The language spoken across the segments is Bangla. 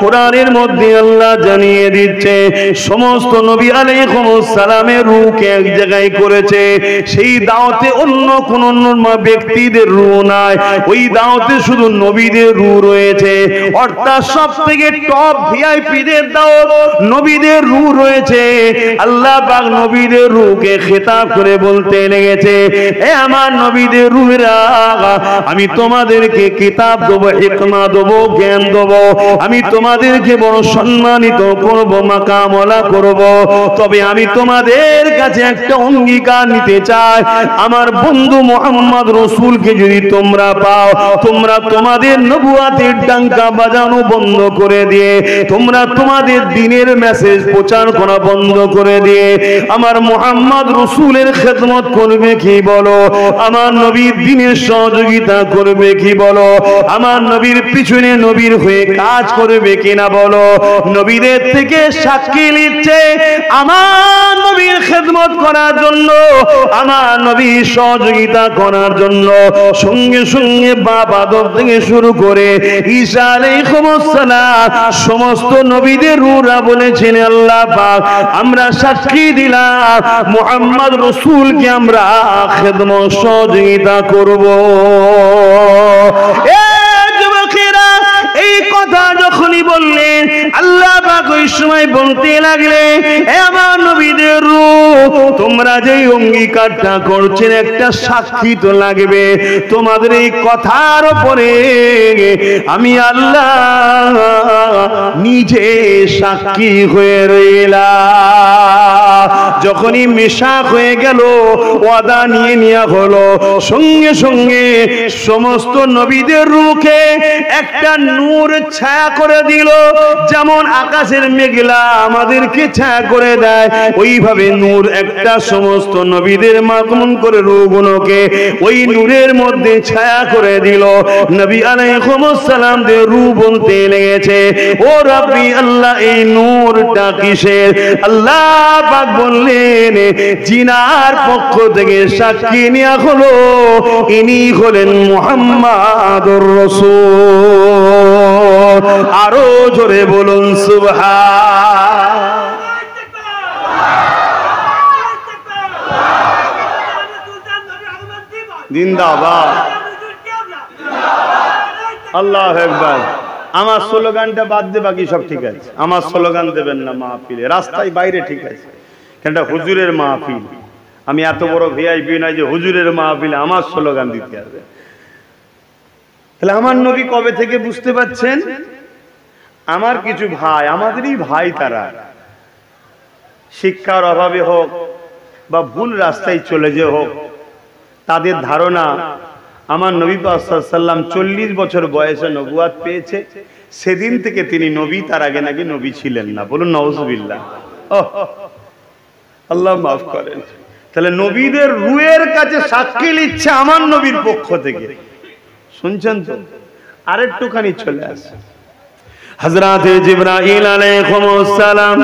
কোরআনের মধ্যে আল্লাহ জানিয়ে দিচ্ছে সমস্ত নবী আলাইহিস সালামের রূহকে এক জায়গায় করেছে। সেই দাওয়াতে অন্য কোন ব্যক্তিদের রূহ নাই, ওই দাওয়াতে শুধু নবীদের রূহ রয়েছে। অর্থাৎ সবথেকে টপ ভিআইপিদের দাওয়াত নবীদের রূহ রয়েছে। আল্লাহ পাক নবীদের রূহকে খেতাব করে বলতে লেগেছে, এ আমার নবীদের রূহেরা, আমি তোমাদেরকে কিতাব দেবো, হিকমা দেবো, জ্ঞান দেবো, আমি তোমাদেরকে বড় সম্মানিত করব, মাকামলা করব। তবে আমি তোমাদের কাছে একটা অঙ্গীকার নিতে চাই, আমার বন্ধু মুহাম্মদ রাসূলকে যদি তোমরা পাও, তোমরা তোমাদের নবুয়াতের ডাঙ্কা বাজানো বন্ধ করে দিয়ে, তোমরা তোমাদের দ্বীনের মেসেজ প্রচার করা বন্ধ করে দিয়ে আমার মুহাম্মদ রাসূলের খেদমত করবে কি বলো? আমার নবীর দ্বীনের সহযোগিতা করবে কি বলো? আমার নবীর পিছনে নবীর হয়ে কাজ করবে কিনা বলো? নবীদের থেকে সাক্ষী নিচ্ছে আমার নবীর খেদমত করার জন্য, আমার নবীর সহযোগিতা করার জন্য সঙ্গে সঙ্গে বাপ আদম থেকে শুরু করে ঈসা আলাইহিস সালাম সমস্ত নবীদের রূহরা বলেছেন, আল্লাহ পাক আমরা সাক্ষী দিলাম মুহাম্মদ রাসূলকে আমরা খেদমত সহযোগিতা করব। এই কথা যখনই বললেন আল্লাহ পাক ওই সময় বলতে লাগলেন, এ আমার নবীদের রূহ, তোমরা যে অঙ্গীকারটা করছেন একটা সাক্ষী তো লাগবে। তোমাদের এই কথার উপরে আমি আল্লাহ নিজে সাক্ষী হয়ে রইলাম। যখনই মিশাক হয়ে গেল, ওয়াদা নিয়ে নেওয়া হলো, সঙ্গে সঙ্গে সমস্ত নবীদের রূহকে একটা নূর ছায়া করে দিল। যেমন আকাশের মেঘলা আমাদেরকে ছায়া করে দেয়, ওইভাবে নূর একটা সমস্ত নবীদের মাগমুন করে রূহগুলোকে ওই নূরের মধ্যে ছায়া করে দিল। নবী আলাইহিস সালাম দের রূহ বলতে লেগেছে, ও রাব্বি আল্লাহ, এই নূরটা কিসের? আল্লাহ পাক বললেন, জিনার পক্ষ থেকে সাক্ষী নেওয়া হলো, ইনি হলেন মুহাম্মাদুর রাসূল। আরো জোরে বলুন সুবহান। জিন্দাবাদ, আল্লাহু আকবার। আমার স্লোগানটা বাদ দিয়ে বাকি সব ঠিক আছে। আমার স্লোগান দেবেন না মাহফিলে, রাস্তায় বাইরে ঠিক আছে, কেনটা হুজুরের মাহফিল। আমি এত বড় ভিআইপি নয় যে হুজুরের মাহফিলে আমার স্লোগান দিতে হবে। তাহলে আমার নবী কবে থেকে বুঝতে পারছেন? আমার কিছু ভাই, আমাদেরই ভাই, তারা শিক্ষার অভাবে হোক বা ভুল রাস্তায় চলে যে হোক, তাদের ধারণা আমার নবী পাক সাল্লাল্লাহু আলাইহি ওয়াসাল্লাম 40 বছর বয়সে নবুয়াত পেয়েছে, সেদিন থেকে তিনি নবী, তার আগে নাকি নবী ছিলেন না। বলুন নাউজুবিল্লাহ। আল্লাহ মাফ করেন। তাহলে নবীদের রূহের কাছে সাক্ষী নিচ্ছে আমার নবীর পক্ষ থেকে। শুনছেন তো? আরেকটুখানি চলে আসে হযরতে জিবরাইল আলাইহিস সালাম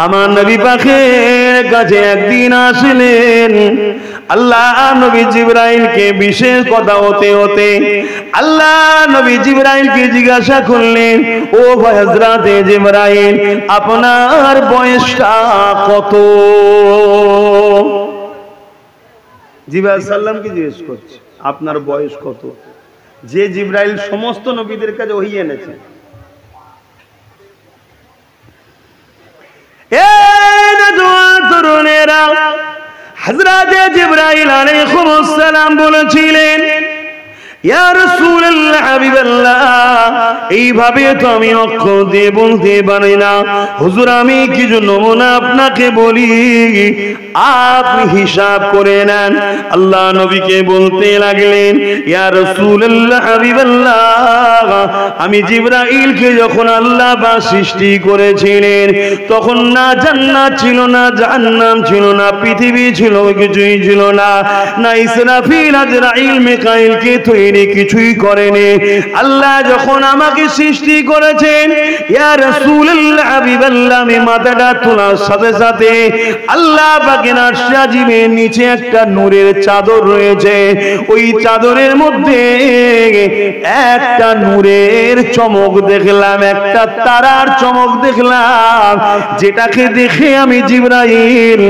আমার নবী পাকের কাছে একদিন আসলেন। আল্লাহ নবী জিবরাইলকে বিশেষ কথা হতে হতে আল্লাহ নবী জিবরাইলকে জিজ্ঞাসা করলেন, ও ভাই হযরতে জিবরাইল, আপনার বয়সটা কত? জিবরাইল সাল্লামকে জিজ্ঞেস করছে আপনার বয়স কত? যে জিবরাইল সমস্ত নবীদের কাছে ওহী এনেছে। হযরতে জিবরাইল আলাইহিস সালাম বলেছিলেন, ইয়া রাসূলুল্লাহ, হাবিবাল্লাহ, এইভাবে তো আমি অক্ষর দিয়ে বলতে পারি না। হুজুর, আমি কিছু নমুনা আপনাকে বলি, আপনি হিসাব করে নেন। আল্লাহ নবীকে বলতে লাগলেন, ইয়া রাসূলুল্লাহ, হাবিবাল্লাহ, আমি জিবরাইলকে যখন আল্লাহ পাক সৃষ্টি করেছিলেন, তখন না জান্নাত ছিল, না জাহান্নাম ছিল, না পৃথিবী ছিল, কিছুই ছিল না। না ইসরাফিল, আজরাইল, মিকাইলকে তৈরি তিনি কিছুই করেনি। আল্লাহ যখন আমাকে সৃষ্টি করেছেন, ইয়া রাসূলুল্লাহ হাবিবাল্লাহ, আমি মাথাটা তোলার সাথে সাথে আল্লাহ পাকের আরশে আজিমের নিচে একটা নূরের চাদর রয়েছে। ওই চাদরের মধ্যে একটা নূরের চমক দেখলাম, একটা তারার চমক দেখলাম, যেটাকে দেখে আমি জিবরাইল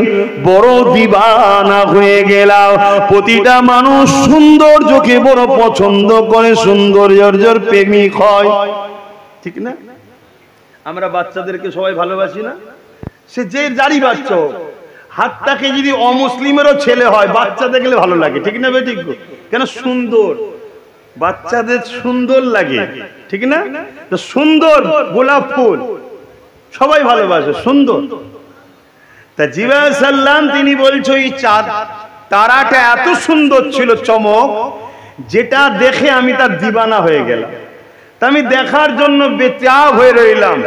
বড় দিবানা হয়ে গেলাম। প্রতিটা মানুষ সৌন্দর্যকে বড় পছন্দ করে, সৌন্দর্যের প্রেমিক হয়, ঠিক না? আমরা বাচ্চাদেরকে সবাই ভালোবাসি না? সে যে যারই বাচ্চা হোক, হাতটাকে যদি অমুসলিমেরও ছেলে হয়, বাচ্চা দেখলে ভালো লাগে, ঠিক না বেঠিক? কেন? সুন্দর, বাচ্চাদের সুন্দর লাগে, ঠিক না? তো সুন্দর গোলাপ ফুল সবাই ভালোবাসে, সুন্দর। তা জিবরাইল সাল্লাম তিনি বলছে এই চাঁদ তারাটা এত সুন্দর ছিল, চমক, যেটা দেখে আমি তার দিবানা হয়ে গেলাম। তা আমি দেখার জন্য বেতাব হয়ে রইলাম,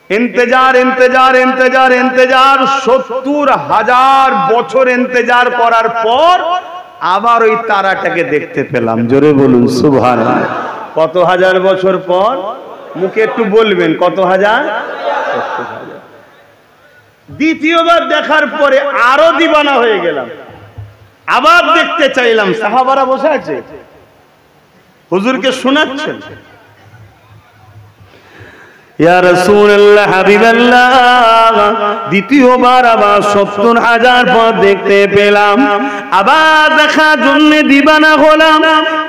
ইন্তজার ইন্তজার ইন্তজার ইন্তজার, ৭০,০০০ বছর ইন্তজার করার পর আবার ওই তারাটাকে দেখতে পেলাম। জোরে বলুন সুবহানাল্লাহ। কত হাজার বছর পর? মুখে একটু বলবেন কত হাজার? ৭০,০০০। দ্বিতীয়বার দেখার পরে আরো দিবানা হয়ে গেলাম, আবার দেখতে চাইলাম। সাহাবারা বসে আছে, হুজুরকে শোনাচ্ছেন, ইয়া রাসূলুল্লাহ হাবিবাল্লাহ, দ্বিতীয়বার আবার ৭০,০০০ পর দেখতে পেলাম, আবার দেখার জন্য দিবানা হলাম।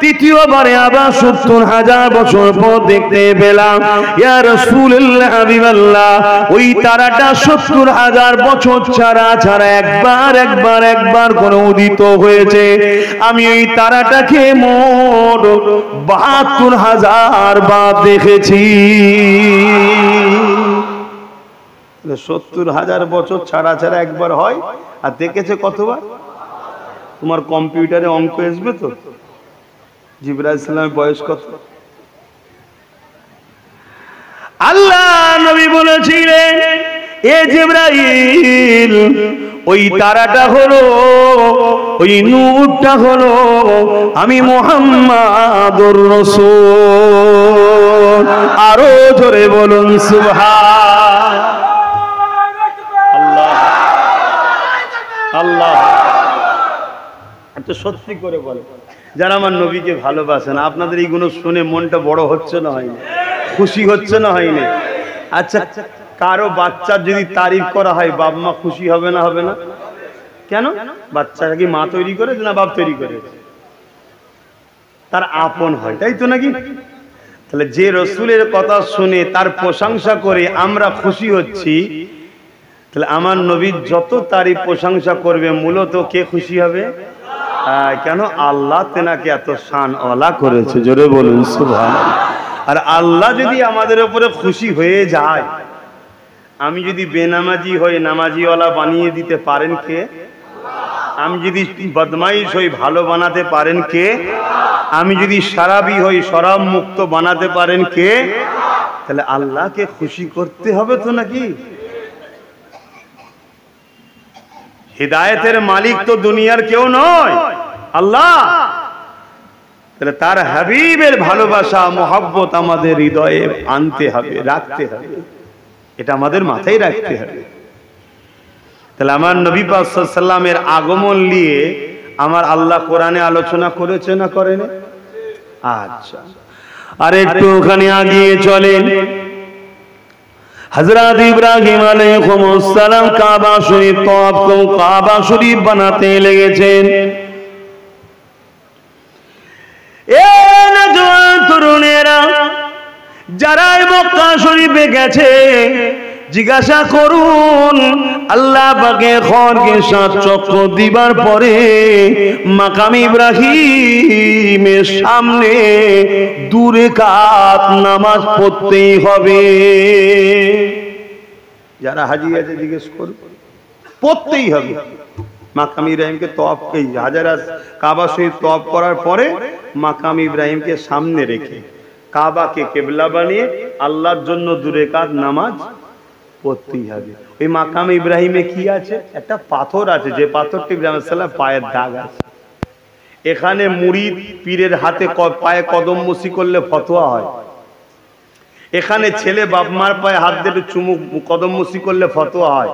তৃতীয়বারে আবার ৭০,০০০ বছর পর দেখতে পেলাম। ইয়া রাসূলুল্লাহ হাবিবাল্লাহ, ওই তারাটা ৭০,০০০ বছর ছাড়া ছাড়া একবার করে উদিত হয়েছে। আমি এই তারাটাকে মোট ৭২,০০০ বার দেখেছি। ৭০,০০০ বছর ছাড়া ছাড়া একবার হয়, আর দেখেছে কতবার? তোমার কম্পিউটারে অঙ্ক আসবে তো, জিবরাইল সাল্লামের বয়স কত? আল্লাহ নবী বলেছিলেন, এ জিবরাইল, ওই তারাটা হলো, ওই নূরটা হলো আমি মুহাম্মাদুর রাসূল। আরো জোরে বলুন সুবহানাল্লাহ। আল্লাহ আচ্ছা, সত্যি করে বলে, যারা আমার নবীকে ভালোবাসেন, আপনাদের এইগুলো শুনে মনটা বড় হচ্ছে না, হয়নি? খুশি হচ্ছে না, হয়নি? আচ্ছা, কারো বাচ্চার যদি তারিফ করা হয়, বাপ মা খুশি হবে না? হবে না? কেন? বাচ্চাটা কি মা তৈরি করেছে না বাপ তৈরি করেছে? তার আপন হয়, তাই তো নাকি? তাহলে যে রসুলের কথা শুনে তার প্রশংসা করে আমরা খুশি হচ্ছি, তাহলে আমার নবীর যত তারিফ প্রশংসা করবে, মূলত কে খুশি হবে? কেন? আল্লাহ তেনাকে এত শানওয়ালা করেছে। জোরে বলুন সুবহানাল্লাহ। আর আল্লাহ যদি আমাদের উপরে খুশি হয়ে যায়, আমি যদি বেনামাজি হই নামাজিওয়ালা বানিয়ে দিতে পারেন কে? আমি যদি বদমাইশ হই ভালো বানাতে পারেন কে? আমি যদি শরাবি হই শরাব মুক্ত বানাতে পারেন কে? তাহলে আল্লাহকে খুশি করতে হবে তো নাকি? হিদায়াতের মালিক তো দুনিয়ার কেউ নয়, আল্লাহ। তাহলে তার হাবিবের ভালোবাসা মোহাব্বত আমাদের হৃদয়ে আনতে হবে, রাখতে হবে, এটা আমাদের মাথায় রাখতে হবে। তাহলে আমার নবী পাক সাল্লাল্লাহু আলাইহি ওয়াসাল্লামের আগমন নিয়ে আমার আল্লাহ কোরআনে আলোচনা করেছে না করেন? আচ্ছা, আর একটু ওখানে আগিয়ে চলেন। হযরত ইব্রাহিম আলাইহিস সালাম কাবা শরীফ তওয়াফ করে কাবা শরীফ বানাতে লেগেছেন। এ নওজোয়ান তরুণেরা যারা মক্কা শরীফে গেছে, জিজ্ঞাসা করুন, আল্লাহ পাকের খরকে 7 চক্র দিবার পরে মাকাম ইব্রাহিমের সামনে 2 রাকাত নামাজ পড়তেই হবে। যারা হাজি আছে জিজ্ঞেস করুন, পড়তেই হবে। মাকাম ইব্রাহিমকে তওয়াফ এই হাজারা কাবা শরীফ তওয়াফ করার পরে মাকাম ইব্রাহিমকে সামনে রেখে কাবাকে কিবলা বানিয়ে আল্লাহর জন্য 2 রাকাত নামাজ পড়তেই হবে। ওই মাকাম ইব্রাহিমে কি আছে? একটা পাথর আছে, যে পাথরটি ইব্রাহিম আলাইহিস সালাম পায়ের দাগ আছে। এখানে মুরিদ পীরের হাতে পায়ে কদম মুসি করলে ফতোয়া হয়, এখানে ছেলে বাপ মার পায়ে হাত দিয়ে চুমুক কদম মুসি করলে ফতোয়া হয়,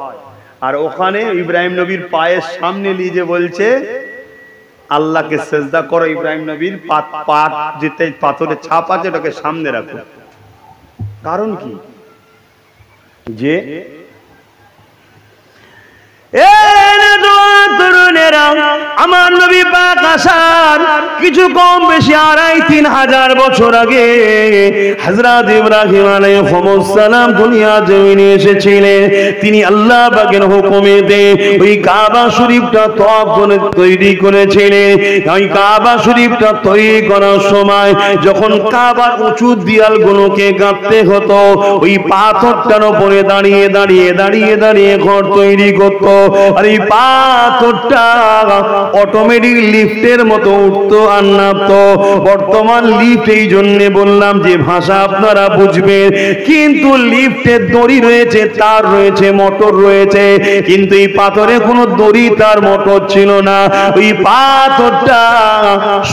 আর ওখানে ইব্রাহিম নবীর পায়ের সামনে নিয়ে যে বলছে আল্লাহকে সেজদা করো, ইব্রাহিম নবীর পাত যেতে পাথরের ছাপ আছে ওটাকে সামনে রাখো। কারণ কি? যে আমার নবী পাক আসার কিছু কম বেশি 2500-3000 বছর আগে হযরত ইব্রাহিম আলাইহিস সালাম দুনিয়া জমিনে এসেছিলেন। তিনি আল্লাহ পাকের হুকুমেতে ওই কাবা শরীফটা তওয়াফ করে তৈরি করেছিলেন। ওই কাবা শরীফটা তৈরি করার সময় যখন কাবার উঁচু দেয়ালগুলোকে গাঁথতে হতো, ওই পাথরটার উপরে দাঁড়িয়ে দাঁড়িয়ে দাঁড়িয়ে দাঁড়িয়ে ঘর তৈরি করত। আর এই পাথরটা অটোমেটিক লিফটের মতো উঠতো আর নামতো। বর্তমান লিফট এই জন্য বললাম যে ভাষা আপনারা বুঝবেন, কিন্তু লিফটের দড়ি রয়েছে, তার রয়েছে, মোটর রয়েছে, কিন্তু এই পাথরে কোনো দড়ি তার মোটর ছিল না। ওই পাথরটা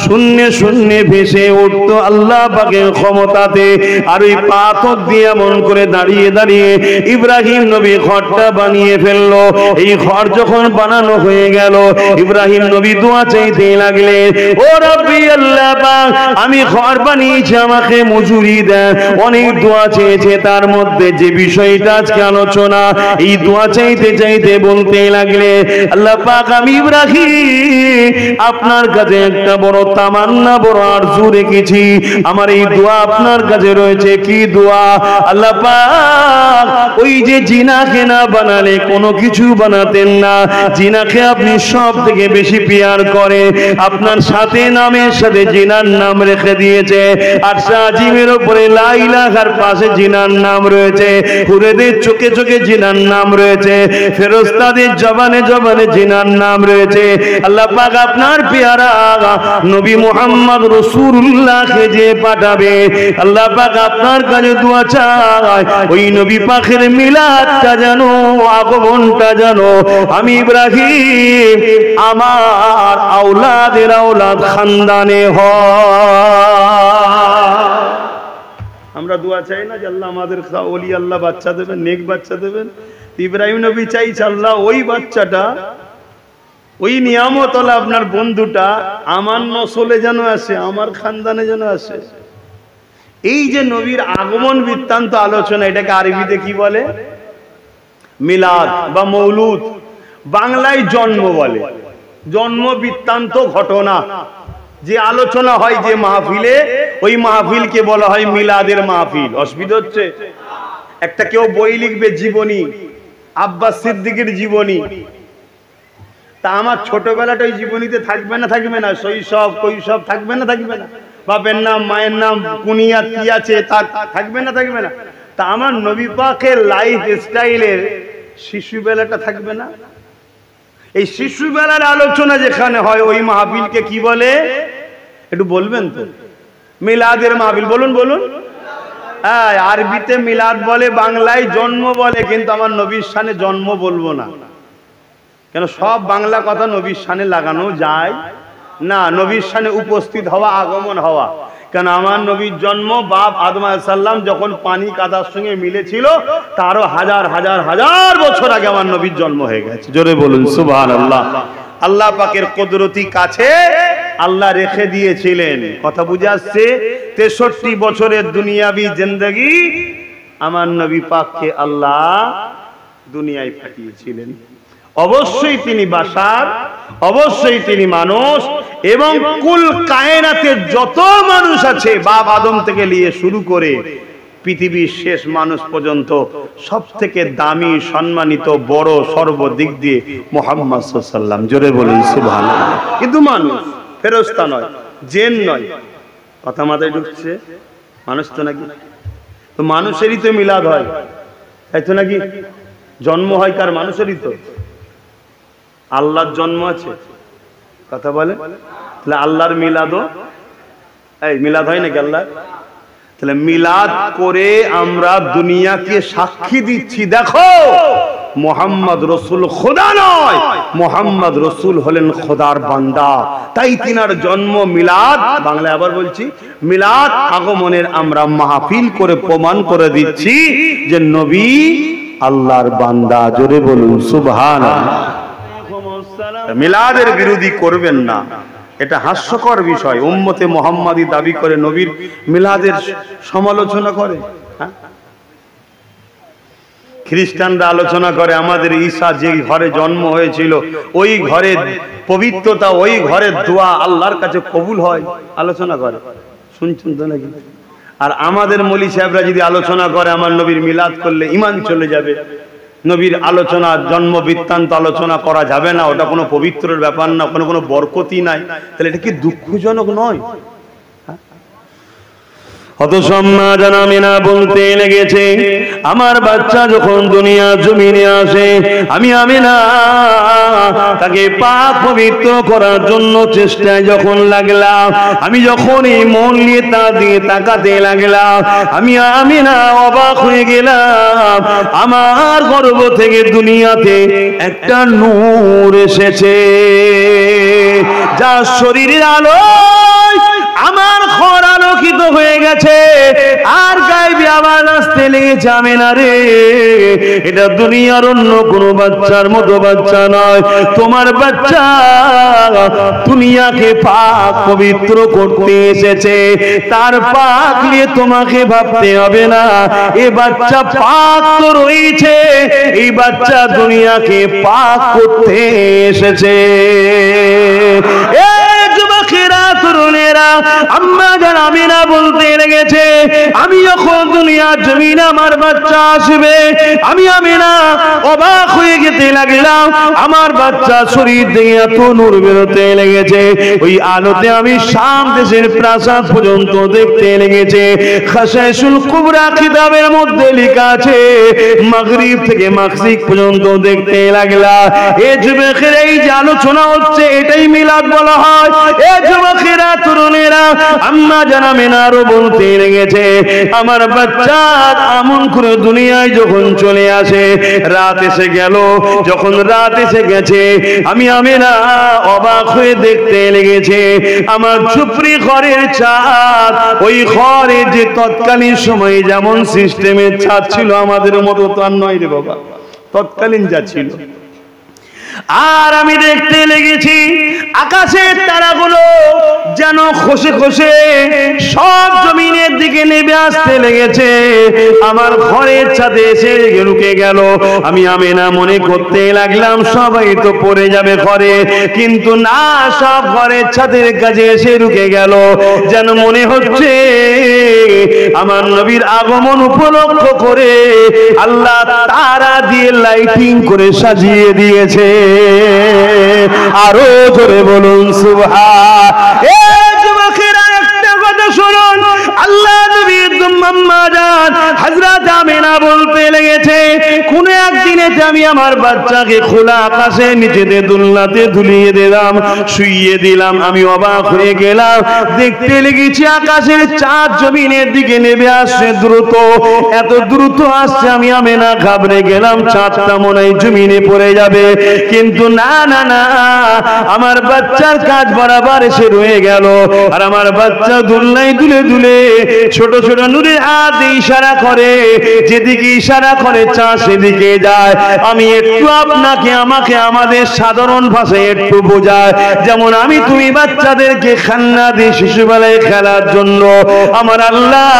শূন্যে শূন্যে ভেসে উঠতো আল্লাহ পাকের ক্ষমতাতে। আর ওই পাথর দিয়ে এমন করে দাঁড়িয়ে দাঁড়িয়ে ইব্রাহিম নবী ঘরটা বানিয়ে ফেললো। এই ঘর যখন বানানো হয়ে গেল, ইব্রাহিম নবী দোয়া চাইতে লাগলেন, ও রব্বি আল্লাহ পাক, আমি ঘর বানিয়েছি, আমাকে মজুরি দেন। অনেক দোয়া চেয়েছে, তার মধ্যে যে বিষয়টা আজকে আলোচনা, এই দোয়া চাইতে চাইতে বলতে লাগলে, আল্লাহ পাক আমি ইব্রাহিম আপনার কাছে একটা বড় তামান্না, বড় আরজু রেখেছি। আমার এই দোয়া আপনার কাছে রয়েছে। কি দোয়া? আল্লাহ পাক ওই যে জিনাকে না বানালে কোনো কিছু বানাতেন না, জিনাকে আপনি সব থেকে বেশি পিয়ার করে, আপনার সাথে নামের সাথে জিনার নাম রেখে দিয়েছে। আর আজিমের উপরে লা ইলাহার পাশে জিনার নাম রয়েছে, হুরেদের চোখে চোখে জিনার নাম রয়েছে, ফেরেশতাদের জবানে জবানে জিনার নাম রয়েছে। আল্লাহ পাক আপনার পেয়ারা নবী মুহাম্মদ রাসূলুল্লাহকে যে পাঠাবে, আল্লাহ পাক আপনার কাছে দোয়া চায় ওই নবী পাকের মিলাদটা জানো, আগমনটা জানো আমি ইব্রাহিম আমার আওলাদের আওলাদ খানদানে হয়। আমরা দোয়া চাই না যে আল্লাহ আমাদের ওলি আল্লাহ বাচ্চা দেবেন, নেক বাচ্চা দেবেন। ইব্রাহিম নবী চাইছে আল্লাহ ওই বাচ্চাটা, ওই নিয়ামত হলো আপনার বন্ধুটা আমার নসলে যেন আসে, আমার খানদানে যেন আসে। এই যে নবীর আগমন বৃত্তান্ত আলোচনা, এটাকে আরবিতে কি বলে? মিলাদ বা মৌলুদ। বাংলায় জন্ম বলে। জন্ম বৃত্তান্ত ঘটনা যে আলোচনা হয় যে মাহফিলে, ওই মাহফিলকে বলা হয় মিলাদের মাহফিল। অসুবিধা হচ্ছে? একটা কেউ বই লিখবে জীবনী, আব্বাস সিদ্দিকীর জীবনী, তা আমার ছোটবেলাটা ওই জীবনীতে থাকবে না থাকবে না? শৈশব কৈশব থাকবে না থাকবে না? বাপের নাম মায়ের নাম কুনিয়াত কি আছে তা থাকবে না থাকবে না? তা আমার নবী পাকের লাইফ স্টাইলের শিশুবেলাটা থাকবে না? এই শিশুবেলার আলোচনা যেখানে হয় ওই মাহফিলকে কি বলে একটু বলবেন তো? মিলাদের মাহফিল। বলুন বলুন। হ্যাঁ, আরবিতে মিলাদ বলে, বাংলায় জন্ম বলে, কিন্তু আমার নবীর শানে জন্ম বলবো না। কেন? সব বাংলা কথা নবীর শানে লাগানো যায় না। নবীর শানে উপস্থিত হওয়া, আগমন হওয়া। কেন? আমার নবীর জন্ম বাপ আদম আলাইহিস সালাম যখন পানি কাদার সঙ্গে মিলেছিল, তারও হাজার হাজার হাজার বছর আগে আমার নবীর জন্ম হয়ে গেছে। জোরে বলুন সুবহানাল্লাহ। আল্লাহ পাকের কুদরতি কাছে আল্লাহ রেখে দিয়েছিলেন। কথা বুঝে আসছে? 63 বছরের দুনিয়াবি জিন্দেগি আমার নবী পাককে আল্লাহ দুনিয়ায় পাঠিয়েছিলেন। অবশ্যই তিনি বাশার, অবশ্যই তিনি মানুষ, এবং কুল কায়নাতের যত মানুষ আছে বাপ আদম থেকে নিয়ে শুরু করে পৃথিবীর শেষ মানুষ পর্যন্ত সব থেকে দামি, সম্মানিত, বড় সর্বদিক দিয়ে মুহাম্মদ সাল্লাল্লাহু আলাইহি ওয়াসাল্লাম। জোরে বলুন সুবহানাল্লাহ। কিন্তু মানুষ, ফেরেশতা নয়, জিন নয়। কথা মাথায় ঢুকছে? মানুষ তো নাকি? তো মানুষেরই তো মিলাদ হয়, তাই তো নাকি? জন্ম হয় কার? মানুষেরই তো। আল্লাহর জন্ম আছে? কথা বলে? তাহলে আল্লাহর মিলাদও এই মিলাদ হয় নাকি আল্লাহ? তাহলে মিলাদ করে আমরা দুনিয়াকে সাক্ষী দিচ্ছি, দেখো মোহাম্মদ রসুল খোদা নয়, মোহাম্মদ রসুল হলেন খোদার বান্দা। তাই তিনার জন্ম মিলাদ, বাংলায় আবার বলছি মিলাদ আগমনের আমরা মাহফিল করে প্রমাণ করে দিচ্ছি যে নবী আল্লাহর বান্দা। জোরে বলুন সুবহানাল্লাহ। মিলাদের বিরোধী করবেন না, এটা হাস্যকর বিষয়। উম্মতে মুহাম্মাদি দাবি করে নবীর মিলাদের সমালোচনা করে। খ্রিস্টানরা আলোচনা করে আমাদের ঈসা যে ঘরে জন্ম হয়েছিল ওই ঘরের পবিত্রতা, ওই ঘরের দোয়া আল্লাহর কাছে কবুল হয়, আলোচনা করে। শুনছেন তো নাকি? আর আমাদের মৌলী সাহেবরা যদি আলোচনা করে আমার নবীর মিলাদ করলে ঈমান চলে যাবে, নবীর আলোচনা জন্ম বৃত্তান্ত আলোচনা করা যাবে না, ওটা কোনো পবিত্রের ব্যাপার না, ওখানে কোনো বরকতি নাই, তাহলে এটা কি দুঃখজনক নয়? অত সম্মান আমিনা বলতে লেগেছে, আমার বাচ্চা যখন দুনিয়া জমিনে আসে আমি আমিনা তাকে পাক পবিত্র করার জন্য চেষ্টায় যখন লাগলাম, আমি যখন এই মন নিয়ে তা দিয়ে তাকাতে লাগলাম, আমি আমিনা অবাক হয়ে গেলাম। আমার গর্ভ থেকে দুনিয়াতে একটা নূর এসেছে, যা শরীরের আলো আমার ঘর আলোকিত হয়ে গেছে। আর গায়েবী আওয়াজ আসতে লেগেছে, আমিনা রে এটা দুনিয়ার অন্য কোনো বাচ্চার মতো বাচ্চা নয়, তোমার বাচ্চা দুনিয়াকে পাক পবিত্র করতে এসেছে। তার পাক নিয়ে তোমাকে ভাবতে হবে না, এ বাচ্চা পাক তো রয়েছে, এই বাচ্চা দুনিয়াকে পাক করতে এসেছে। তরুণেরা আম্মা জান আমিনা বলতে লেগেছে, আমি যখন দুনিয়ার জমিনে আমার বাচ্চা আসবে আমি আমিনা অবাক হয়ে যেতে লাগলাম। আমার বাচ্চা শরীর থেকে এত নূর বেরোতে লেগেছে, ওই আলোতে আমি শাম দেশের প্রাসাদ পর্যন্ত দেখতে লেগেছে। খাসাইসুল কুবরা কিতাবের মধ্যে লেখা আছে মাগরিব থেকে মাগরিব পর্যন্ত দেখতে লাগলাম। এ যুবকের এই যে আলোচনা হচ্ছে এটাই মিলাদ বলা হয়। এ যুবকেরা তরুণেরা আম্মা জান আমিনা আরো বলতে লেগেছে, আমার বাচ্চা আমন করে দুনিয়ায় যখন চলে আসে, রাত এসে গেল, যখন রাত এসে গেছে আমি আমিনা অবাক হয়ে দেখতে লেগেছে আমার ঝুপড়ি ঘরের ছাদ, ওই ঘরে যে তৎকালীন সময়ে যেমন সিস্টেমের ছাদ ছিল আমাদের মতো তো আর নয় রে বাবা, তৎকালীন যা ছিল। আর আমি দেখতে লেগেছি আকাশের তারাগুলো যেন খসে খসে সব জমিনের দিকে নেমে আসতে লেগেছে, আমার ঘরের ছাদে এসে ঢুকে গেল। আমি আমিনা মনে করতে লাগলাম সবাই তো পড়ে যাবে ঘরে, কিন্তু না, সব ঘরের ছাদের কাছে এসে ঢুকে গেল। যেন মনে হচ্ছে আমার নবীর আগমন উপলক্ষ করে আল্লাহ তারা দিয়ে লাইটিং করে সাজিয়ে দিয়েছে। আরো জোরে বলুন সুবহান। এ যুবকেরা একটা কথা শুনুন, আল্লাহ নবীর আম্মা জান হযরত আমিনা বলতে লেগেছে, কোন একদিনে আমি আমার বাচ্চাকে খোলা আকাশে নিচেতে দুলনাতে দুলিয়ে দিলাম, শুইয়ে দিলাম। আমি অবাক হয়ে গেলাম, দেখতে লেগেছি আকাশের চাঁদ জমিনের দিকে নেমে আসছে দ্রুত, এত দ্রুত আসছে আমি আমিনা ঘাবড়ে গেলাম, চাঁদটা মনে হয় জমিনে পড়ে যাবে। কিন্তু না না না, আমার বাচ্চার কাজ বরাবর এসে রয়ে গেল। আর আমার বাচ্চা দুলনায় দুলে দুলে ছোট ছোট নূরের হাত দিয়ে ইশারা করে, যেদিকে ইশারা করে চাঁদ সেদিকে যায়। আমি একটু আপনাকে আমাকে আমাদের সাধারণ ভাষায় একটু বোঝায়, যেমন আমি তুমি বাচ্চাদেরকে খেলনা দিই শিশুবেলায় খেলার জন্য, আমার আল্লাহ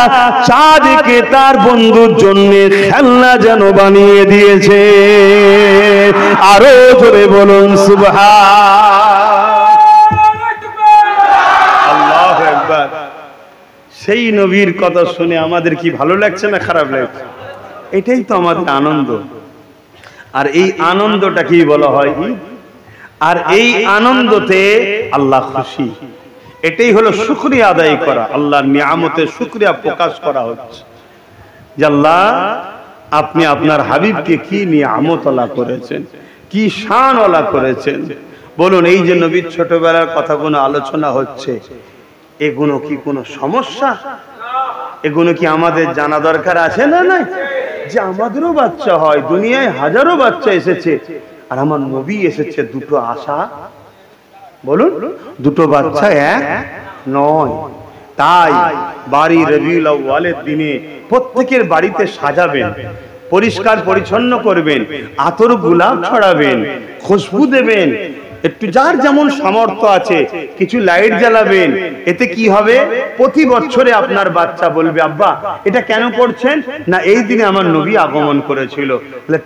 চাঁদকে তার বন্ধুর জন্য খেলনা যেন বানিয়ে দিয়েছে। আরো জোরে বলুন সুবহান। আল্লাহু আকবার। সেই নবীর কথা শুনে আমাদের কি ভালো লাগছে না খারাপ লাগছে? এটাই তো আমাদের আনন্দ। আর এই আনন্দটা কি বলা হয়? আর এই আনন্দতে আল্লাহ খুশি। এটাই হলো শুকরিয়া আদায় করা, আল্লাহর নিয়ামতের শুকরিয়া প্রকাশ করা হচ্ছে যে আল্লাহ আপনি আপনার হাবিবকে কি নিয়ামত আল্লাহ করেছেন, কি শান আল্লাহ করেছেন। বলুন, এই যে নবীর ছোটবেলার কথাগুলো আলোচনা হচ্ছে, এগুলো কি কোনো সমস্যা? এগুলো কি আমাদের জানা দরকার আছে না? নাই। যে আমাদেরও বাচ্চা হয়, দুনিয়ায় হাজারো বাচ্চা এসেছে, আর আমার নবী এসেছে দুটো আশা। বলুন, দুটো বাচ্চা এক নয়। তাই বাড়ি রবিউল আউয়ালের দিনে প্রত্যেকের বাড়িতে সাজাবেন, পরিষ্কার পরিচ্ছন্ন করবেন, আতর গোলাপ ছড়াবেন, খুশবু দেবেন, একটু যার যেমন সামর্থ্য আছে কিছু লাইট জ্বালাবেন। এতে কি হবে, প্রতি বছরে আপনার বাচ্চা বলবে আব্বা এটা কেন করছেন, না এই দিনে আমার নবী আগমন করেছিল।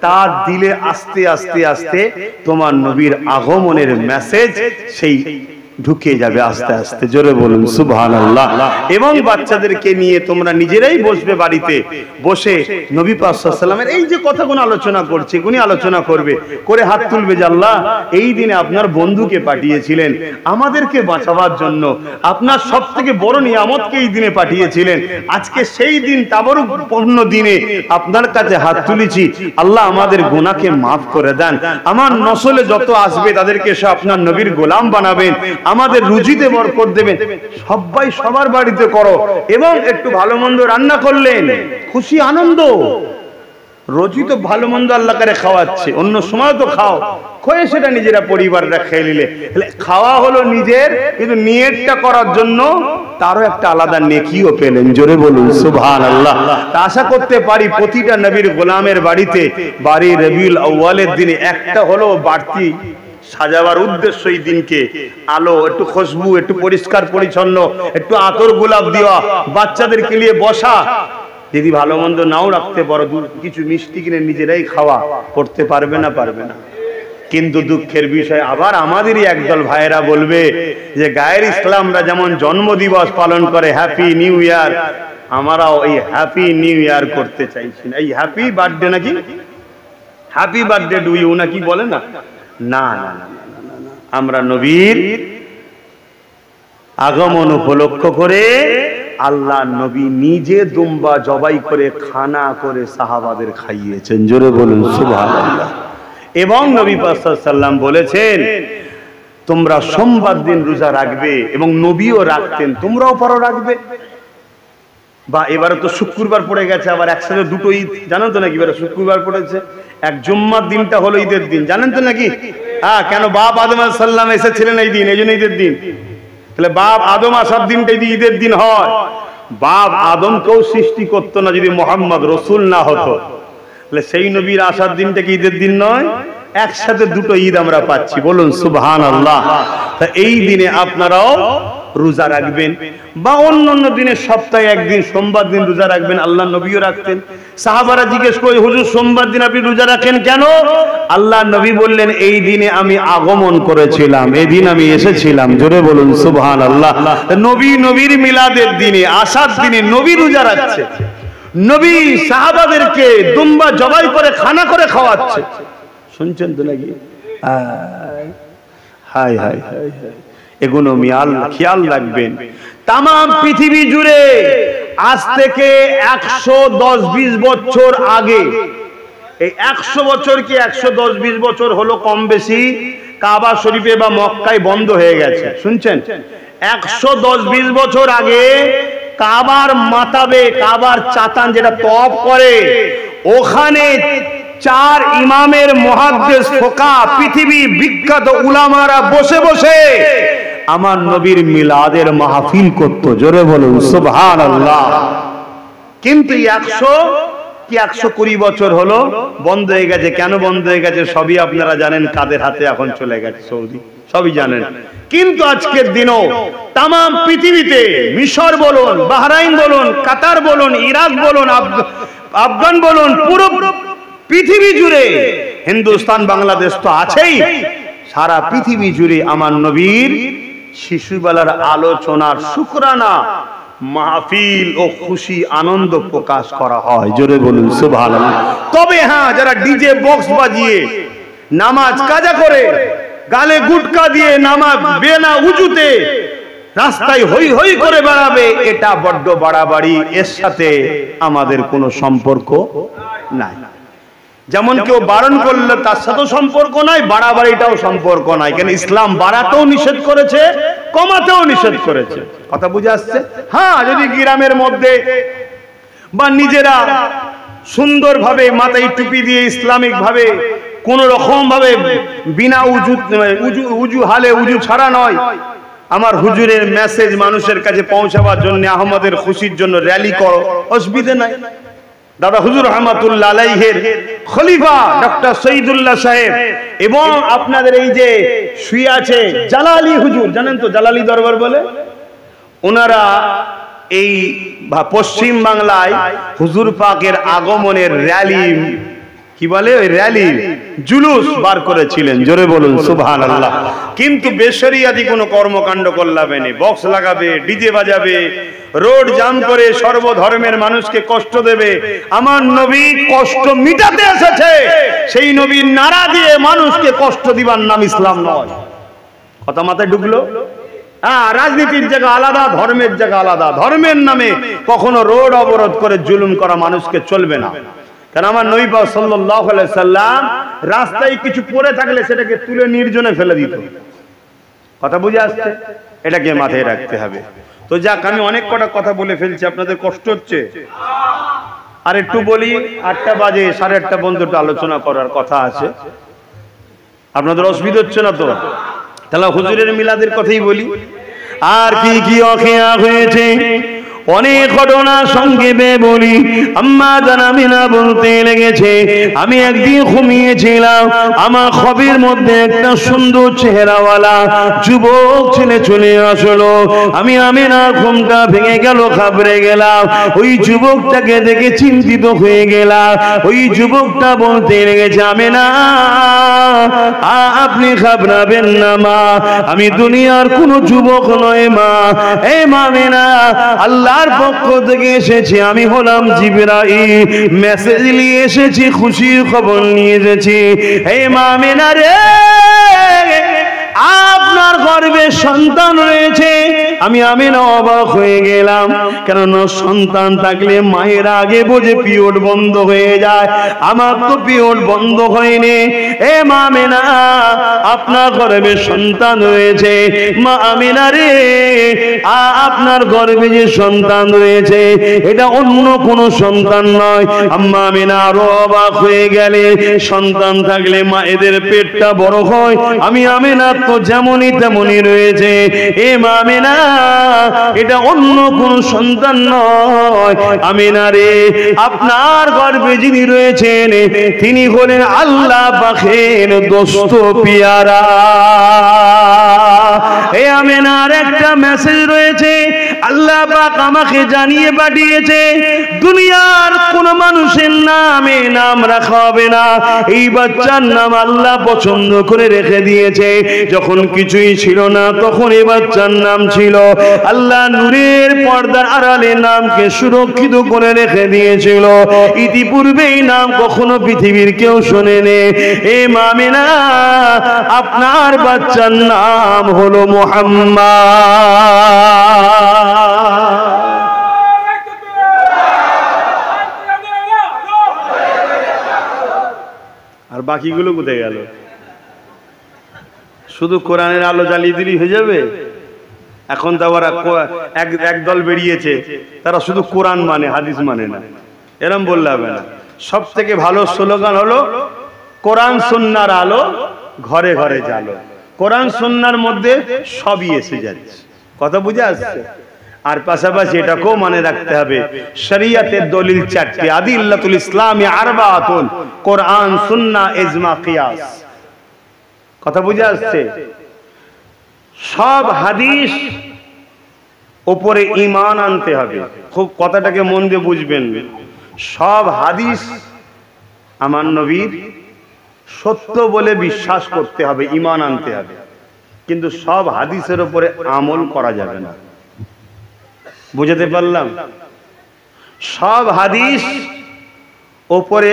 তার দিলে আস্তে আস্তে আস্তে তোমার নবীর আগমনের মেসেজ সেই ঢুকে যাবে আস্তে আস্তে। জোরে বলুন সুবহানাল্লাহ। এবং বাচ্চাদেরকে নিয়ে তোমরা নিজেরাই বসবে বাড়িতে, বসে নবী পাক সাল্লাল্লাহু আলাইহি ওয়াসাল্লামের এই যে কথাগুলো আলোচনা করছে উনি আলোচনা করবে, করে হাত তুলবে যে আল্লাহ এই দিনে আপনার বন্ধুকে পাঠিয়েছিলেন আমাদেরকে বাঁচাবার জন্য, আপনার সবথেকে বড় নিয়ামতকে এই দিনে পাঠিয়েছিলেন। আজকে সেই দিন তাবরুকপূর্ণ দিনে আপনার কাছে হাত তুলেছি, আল্লাহ আমাদের গুনাহকে মাফ করে দেন, আমার নসলে যত আসবে তাদেরকে সব আপনার নবীর গোলাম বানাবেন, আমাদের রুজিতে বরকত দেবেন। সবাই সবার বাড়িতে করো, এবং একটু ভালো মন্দ রান্না করলেন, খুশি আনন্দ। রোজই তো ভালো মন্দ আল্লাহ করে খাওয়াচ্ছে, অন্য সময় তো খাও, খেয়ে সেটা নিজেরা পরিবাররা খেয়ে নিলে। খাওয়া হলো নিজের, কিন্তু নিয়তটা করার জন্য তারও একটা আলাদা নেকিও পেলেন। জোরে বলুন সুবহানাল্লাহ। তা আশা করতে পারি প্রতিটা নবীর গোলামের বাড়িতে বাড়ি রবিউল আউয়ালের দিনে একটা হলো বাড়তি সাজাবার উদ্দেশ্য এই দিনকে, আলো, একটু খুশবু, একটু পরিষ্কার পরিচ্ছন্ন, একটু আতর গোলাপ দেওয়া, বাচ্চাদেরকে নিয়ে বসা। যদি ভালো মন্দ নাও রাখতে পারো, কিছু মিষ্টি কিনে নিজেরাই খাওয়া করতে পারবে না, পারবে না। কিন্তু দুঃখের বিষয় আবার আমাদেরই একদল ভাইয়েরা বলবে যে গায়ের ইসলামরা যেমন জন্মদিবস পালন করে, হ্যাপি নিউ ইয়ার, আমরাও এই হ্যাপি নিউ ইয়ার করতে চাইছি না। এই হ্যাপি বার্থডে নাকি, হ্যাপি বার্থডে টু ইউ নাকি বলে না, না না না, আমরা নবীর আগমন উপলক্ষ করে আল্লাহ নবী নিজে দুম্বা জবাই করে খানা করে সাহাবাদের খাইয়েছেন। জোরে বলুন সুবহানাল্লাহ। এবং নবী পাক সাল্লাল্লাহু আলাইহি ওয়াসাল্লাম বলেছেন তোমরা সোমবার দিন রোজা রাখবে, এবং নবীও রাখতেন, তোমরাও পারো রাখবে। বা এবারে তো শুক্রবার পড়ে গেছে, আবার একসাথে দুটো ঈদ, জানেন তো নাকি? এবারে শুক্রবার পড়েছে, এক জুম্মার দিনটা হলো ঈদের দিন, জানেন তো নাকি? হ্যাঁ, কেন? বাপ আদম আলাইহিস সালাম এসেছিলেন এই দিন, এই জন্য ঈদের দিন। তাহলে বাপ আদম আসার দিনটা যদি ঈদের দিন হয়, বাপ আদমকেও সৃষ্টি করতো না যদি মুহাম্মদ রসুল না হতো, তাহলে সেই নবীর আসার দিনটা কি ঈদের দিন নয়? একসাথে দুটো ঈদ আমরা পাচ্ছি, বলুন সুবহানাল্লাহ। তা এই দিনে আপনারাও রোজা রাখবেন, বা অন্য অন্য দিনে সপ্তাহে একদিন সোমবার দিন রোজা রাখবেন। আল্লাহ নবীও রাখতেন। সাহাবারা জিজ্ঞেস করে হুজুর সোমবার দিন আপনি রোজা রাখেন কেন? আল্লাহ নবী বললেন এই দিনে আমি আগমন করেছিলাম, এই দিন আমি এসেছিলাম। জোরে বলুন সুবহানাল্লাহ। নবী নবীর মিলাদের দিনে, আসার দিনে নবী রোজা রাখছে, নবী সাহাবাদেরকে দুম্বা জবাই করে খানা করে খাওয়াচ্ছে। শুনছেন তো নাকি? হাই হাই হাই হাই, এগুলো খেয়াল রাখবেন। তাম পৃথিবী জুড়ে আজ থেকে 110-20 বছর আগে, এই 100 বছর কি 110-20 বছর হলো কম বেশি, কাবা শরীফে বা মক্কায় বন্ধ হয়ে গেছে। শুনছেন? 110-20 বছর আগে কাবার মাতাবে, কাবার চাতান যেটা তওয়াফ করে, ওখানে 4 ইমামের মুহাদ্দিস ফোকা, পৃথিবী বিখ্যাত উলামারা বসে বসে আমার নবীর মিলাদের মাহফিল করত। জোরে বলুন সুবহানাল্লাহ। কিন্তু 120 বছর হলো বন্ধ হয়ে গেছে। কেন বন্ধ হয়ে গেছে সবই আপনারা জানেন, কাদের হাতে এখন চলে গেছে, সৌদি, সবই জানেন। কিন্তু আজকের দিনও তাম পৃথিবীতে, মিশর বলুন, বাহরাইন বলুন, কাতার বলুন, ইরাক বলুন, আফগান বলুন, পুরো পৃথিবী জুড়ে, হিন্দুস্তান বাংলাদেশ তো আছেই, সারা পৃথিবী জুড়ে আমার নবীর শিশুবেলার আলোচনার শুকরানা মাহফিল ও খুশি আনন্দ প্রকাশ করা হয়। জোরে বলুন সুবহানাল্লাহ। তবে হ্যাঁ, যারা ডিজে বক্স বাজিয়ে নামাজ কাজা করে, গালে গুটকা দিয়ে নামাজ বেনা উজুতে রাস্তায় হই হই করে বেড়াবে, এটা বড্ড বাড়াবাড়ি, এর সাথে আমাদের কোনো সম্পর্ক নাই। যেমন কেউ বারণ করলে তার সাথেও সম্পর্ক নাই, বাড়াবাড়িটাও সম্পর্ক নাই। কেন? ইসলাম বাড়াতেও নিষেধ করেছে, কমাতেও নিষেধ করেছে। কথা বুঝে আসছে? হ্যাঁ, যদি গ্রামের মধ্যে বা নিজেরা সুন্দরভাবে মাথায় টুপি দিয়ে ইসলামিক ভাবে কোন রকম ভাবে বিনা উজু হালে উজু ছাড়া নয়, আমার হুজুরের মেসেজ মানুষের কাছে পৌঁছাবার জন্য, আহমদের খুশির জন্য র্যালি করো, অসুবিধা নাই। দাদা হুজুর রহমাতুল্লাহ আলাইহির খলিফা ডক্টর শহীদুল্লাহ সাহেব এবং আপনাদের এই যে শুয়ে আছে জালালি হুজুর, জানেন তো জালালি দরবার বলে, ওনারা এই পশ্চিম বাংলায় হুজুর পাকের আগমনের র্যালি, কি বলে ওই র্যালি জুলুস বার করেছিলেন, জোরে বলুন সুবহানাল্লাহ। কিন্তু বেশরিয়াদি কোনো কর্মকাণ্ড করলাবে না, বক্স লাগাবে, ডিজে বাজাবে, রোড জাম করে সর্বধর্মের মানুষকে কষ্ট দেবে। আমার নবী কষ্ট মিটাতে এসেছে, সেই নবীর নারা দিয়ে মানুষকে কষ্ট দিবার নাম ইসলাম নয়। কথা মাথায় ঢুকলো? হ্যাঁ, রাজনীতির জায়গা আলাদা, ধর্মের জায়গা আলাদা। ধর্মের নামে কখনো রোড অবরোধ করে জুলুম করা মানুষকে চলবে না। কারণ আমার নবী পাক সাল্লাল্লাহু আলাইহি সাল্লাম রাস্তায় কিছু পড়ে থাকলে সেটাকে তুলে নির্জনে ফেলে দিত। কথা বুঝে আসছে? এটাকে মাথায় রাখতে হবে। তো যাক, আমি অনেক কটা কথা বলে ফেলছি, আপনাদের কষ্ট হচ্ছে? আর একটু বলি, 8টা বাজে, 8:30 পর্যন্ত আলোচনা করার কথা আছে, আপনাদের অসুবিধা হচ্ছে না তো? তাহলে হুজুরের মিলাদের কথাই বলি। আর কি কি অখিয়া হয়েছে, অনেক ঘটনা সংক্ষেপে বলি। আম্মা জান আমিনা বলতে লেগেছে, আমি একদিন ঘুমিয়েছিলাম, আমার খবির মধ্যে একটা সুন্দর চেহারাওয়ালা যুবক ছেলে চলে আসলো। আমি আমিনার ঘুমটা ভেঙে গেল, ঘাবড়ে গেলাম। ওই যুবকটাকে দেখে চিন্তিত হয়ে গেলাম। ওই যুবকটা বলতে লেগেছে, আমিনা আপনি ঘাবড়াবেন না মা, আমি দুনিয়ার কোনো যুবক নয় মা। এই মা আমিনা, আল্লাহ তার পক্ষ থেকে এসেছি, আমি হলাম জিবরাইল, মেসেজ নিয়ে এসেছি, খুশির খবর নিয়ে এসেছি। হে মা আমিনা রে, আপনার গর্ভে সন্তান রয়েছে। আমি আমিনা অবাক হয়ে গেলাম, কেননা সন্তান থাকলে মায়ের আগে বোঝে পিরিয়ড বন্ধ হয়ে যায়, আমার তো পিরিয়ড বন্ধ হয়নি। এ মা আমিনা, আপনার গর্ভে সন্তান রয়েছে। মা আমিনা রে, আপনার গর্ভে যে সন্তান রয়েছে এটা অন্য কোন সন্তান নয়। আম্মা আমিনা আরো অবাক হয়ে গেলে, সন্তান থাকলে মায়েদের পেটটা বড় হয়, আমি আমিনা তো যেমনই তেমনই রয়েছে। এ মা আমিনা, এটা অন্য কোন সন্তান নয়। আমিনা রে, আপনার গর্ভে যিনি রয়েছেন তিনি হলেন আল্লাহ পাকের দোস্ত পিয়ারা। এই আমিনার একটা মেসেজ রয়েছে, আল্লাহ পাক আমাকে জানিয়ে পাঠিয়েছে, দুনিয়ার কোন মানুষের নামে নাম রাখা হবে না, এই বাচ্চার নাম আল্লাহ পছন্দ করে রেখে দিয়েছে। যখন কিছুই ছিল না তখন এই বাচ্চার নাম ছিল, আল্লাহ নূরের পর্দার আড়ালে নামকে সুরক্ষিত করে রেখে দিয়েছিল। ইতিপূর্বে এই নাম কখনো পৃথিবীর কেউ শোনেনি। এ মা আমিনা, আপনার বাচ্চার নাম হলো মুহাম্মদ। আর বাকিগুলো কোথায় গেল? শুধু কোরআনের আলো জ্বালিয়ে দিলেই হয়ে যাবে? এখন তো আবার এক দল বেরিয়েছে, তারা শুধু কোরআন মানে, হাদিস মানে না। এরম বললে হবে না। সব থেকে ভালো স্লোগান হলো কোরআন সুন্নাহর আলো ঘরে ঘরে জ্বালো। কোরআন সুন্নাহর মধ্যে সবই এসে যাচ্ছে। কথা বুঝে আসছে? আর পাশাপাশি এটাকেও মনে রাখতে হবে, শরীয়তের দলিল 4টি, আদিল্লাতুল ইসলামি আরবাতুন, কোরআন, সুন্নাহ, ইজমা, কিয়াস। কথা বুঝে আসছে? সব হাদিস উপরে ঈমান আনতে হবে। খুব কথাটাকে মন দিয়ে বুঝবেন। সব হাদিস আমার নবীর সত্য বলে বিশ্বাস করতে হবে, ঈমান আনতে হবে, কিন্তু সব হাদিসের উপরে আমল করা যাবে না। বুঝতে পারলাম? সব হাদিস উপরে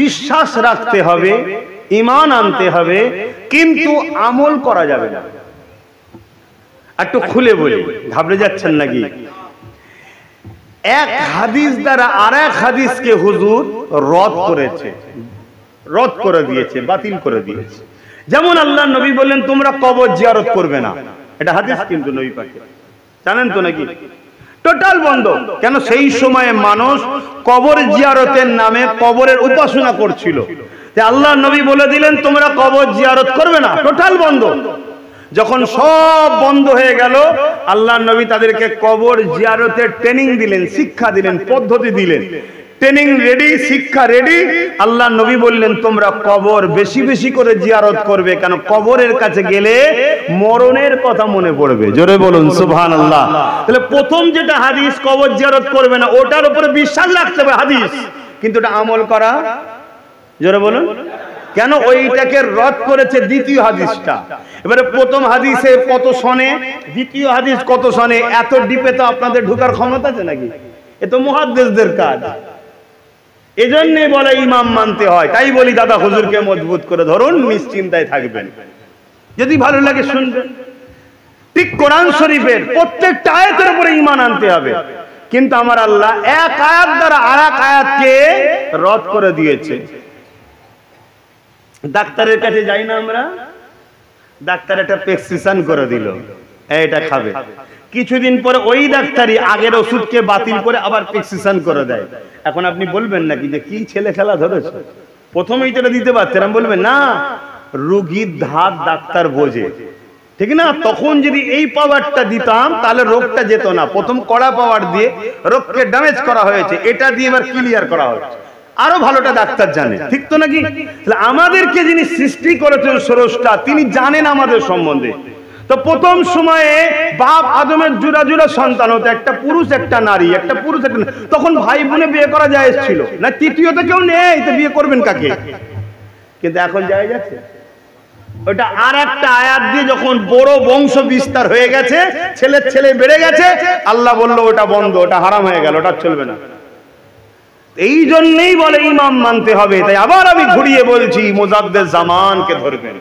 বিশ্বাস রাখতে হবে, ঈমান আনতে হবে, কিন্তু আমল করা যাবে না। একটু খুলে বলি, ঘাবড়ে যাচ্ছেন নাকি? এক হাদিস দ্বারা আরেক হাদিসকে হুজুর রদ করেছে, রদ করে দিয়েছে, বাতিল করে দিয়েছে। যেমন আল্লাহ নবী বললেন তোমরা কবর জিয়ারত করবে না, এটা হাদিস কিন্তু নবী পাকের, জানেন তো নাকি? টোটাল বন্ধ। কেন? সেই সময়ে মানুষ কবর জিয়ারতের নামে কবরের উপাসনা করছিল। আল্লাহ নবী বলে দিলেন তোমরা কবর জিয়ারত করবে না, টোটাল বন্ধ। যখন সব বন্ধ হয়ে গেল, আল্লাহ নবী তাদেরকে কবর জিয়ারতের ট্রেনিং দিলেন, শিক্ষা দিলেন, পদ্ধতি দিলেন। ট্রেনিং রেডি, শিক্ষা রেডি। আল্লাহ নবী বললেন তোমরা কবর বেশি বেশি করে জিয়ারত করবে, কেন কবরের কাছে গেলে মরণের কথা মনে পড়বে। জোরে বলুন সুবহানাল্লাহ। তাহলে প্রথম যেটা হাদিস, কবর জিয়ারত করবে না, ওটার উপরে বিশ্বাস রাখতে হবে হাদিস, কিন্তু এটা আমল করা, জোরে বলুন, কেন? ওইটাকে রদ করেছে দ্বিতীয় হাদিসটা। এবারে প্রথম হাদিসে কত শোনে, দ্বিতীয় হাদিস কত শোনে, এত ডিপে তো আপনাদের ঢোকার ক্ষমতা আছে নাকি? এ তো মুহাদ্দিসদের কাজ। এজন্য বলে ইমাম মানতে হয়। তাই বলি দাদা হুজুরকে মজবুত করে ধরুন, নিশ্চিন্তায় থাকবেন, যদি ভালো লাগে শুনবেন। ঠিক কোরআন শরীফের প্রত্যেকটা আয়াতের উপরে ঈমান আনতে হবে, কিন্তু আমার আল্লাহ এক আয়াত দ্বারা আরেক আয়াতকে রদ করে দিয়েছে। ডাক্তারের কাছে যাই না আমরা, ডাক্তার একটা প্রেসক্রিপশন করে দিল, এইটা খাবে। কিছুদিন পরে ওই ডাক্তারই আগের ওষুধকে বাতিল করে আবার প্রেসক্রিপশন করে দেয়। এখন আপনি বলবেন নাকি যে কি ছেলে খেলা ধরেছে, প্রথমেই তো দিতে পারতেন? বলবেন না, রোগীর ধাত ডাক্তার বোঝে, ঠিক না? তখন যদি এই পাওয়ারটা দিতাম তাহলে রোগটা যেত না। প্রথম কড়া পাওয়ার দিয়ে রোগকে ড্যামেজ করা হয়েছে, এটা দিয়ে এবার ক্লিয়ার করা হচ্ছে, আরো ভালোটা ডাক্তার জানে, ঠিক তো নাকি? আমাদেরকে যিনি সৃষ্টি করেছেন স্রষ্টা, তিনি জানেন আমাদের সম্বন্ধে। তো প্রথম সময়ে বাপ আদমের জোড়া জোড়া সন্তান হতো, একটা পুরুষ একটা নারী, একটা পুরুষ একটা নারী। তখন ভাই বোনে বিয়ে করা যায় ছিল না, তৃতীয়তে কেউ নেই, তো বিয়ে করবেন কাকে? কিন্তু এখন যায় যাচ্ছে ওটা আর একটা আয়াত দিয়ে, যখন বড় বংশ বিস্তার হয়ে গেছে, ছেলের ছেলে বেড়ে গেছে, আল্লাহ বলল ওটা বন্ধ, ওটা হারাম হয়ে গেল, ওটা চলবে না। এই জন্যই বলে ইমাম মানতে হবে। তাই আবার আমি ঘুরিয়ে বলছি, মুজাদ্দিদ জামানকে ধরবেন।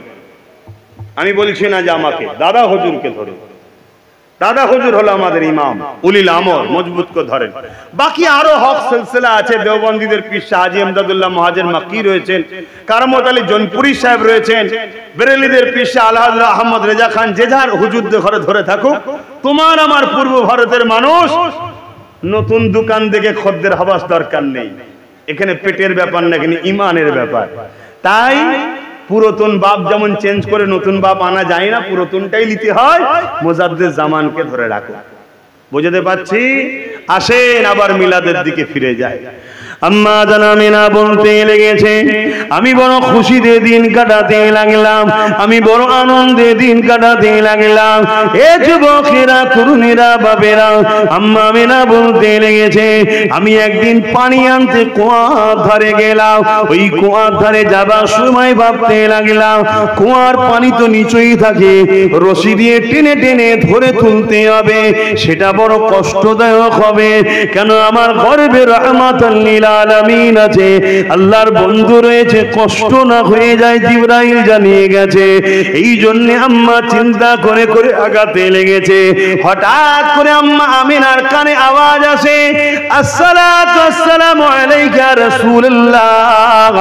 আমি বলছি না যে আমাকে, দাদা হুজুরকে ধরুন। দাদা হুজুর হলো আমাদের ইমাম, উলিল আমর, মজবুত করে ধরেন। বাকি আরো হক সিলসিলা আছে। দেওবন্দীদের পীর শাহ হাজী ইমদাদুল্লাহ মুহাজির মাক্কি রয়েছেন, কারামত আলী জনপুরি সাহেব রয়েছেন, বেরেলিদের পীর শাহ আলহাজ আহমদ রেজা খান। যে যার হুজুরদের ঘরে ধরে থাকুক। তোমার আমার পূর্ব ভারতের মানুষ নতুন দোকান দেখে খদ্দের হওয়ার দরকার নেই। এখানে পেটের ব্যাপার না, এখানে ইমানের ব্যাপার। তাই পুরাতন বাপ যেমন চেঞ্জ করে নতুন বাপ আনা যায় না, পুরাতনটাই নিতে হয়। মুজাদ্দিদ জামানকে ধরে রাখো। বুঝতে পারছি? আসেন আবার মিলাদের দিকে ফিরে যায়। আম্মা জানামিনা বলতে লেগেছে, আমি বড় খুশিতে দিন কাটাতে লাগলাম, আমি বড় আনন্দে দিন কাটাতে লাগলাম। এ যুবকেরা, তরুণীরা, বাবেরা, আম্মা আমিনা বলতে লেগেছে, আমি একদিন পানি আনতে কুয়ার ধারে গেলাম। ওই কুয়ার ধারে যাবার সময় ভাবতে লাগলাম, কুয়ার পানি তো নিচেই থাকে, রশি দিয়ে টেনে টেনে ধরে তুলতে হবে, সেটা বড় কষ্টদায়ক হবে। কেন? আমার গর্বে রাহমাতুল লিল আলামিন আছে, আল্লাহর বন্ধু রয়েছে, কষ্ট না হয়ে যায়, জিবরাইল জানিয়ে গেছে। এই জন্য আম্মা চিন্তা করে করে আগাতে লেগেছে। হঠাৎ করে আম্মা আমিনার কানে আওয়াজ আসে, আসসালাতু আসসালামু আলাইকা রাসূলুল্লাহ,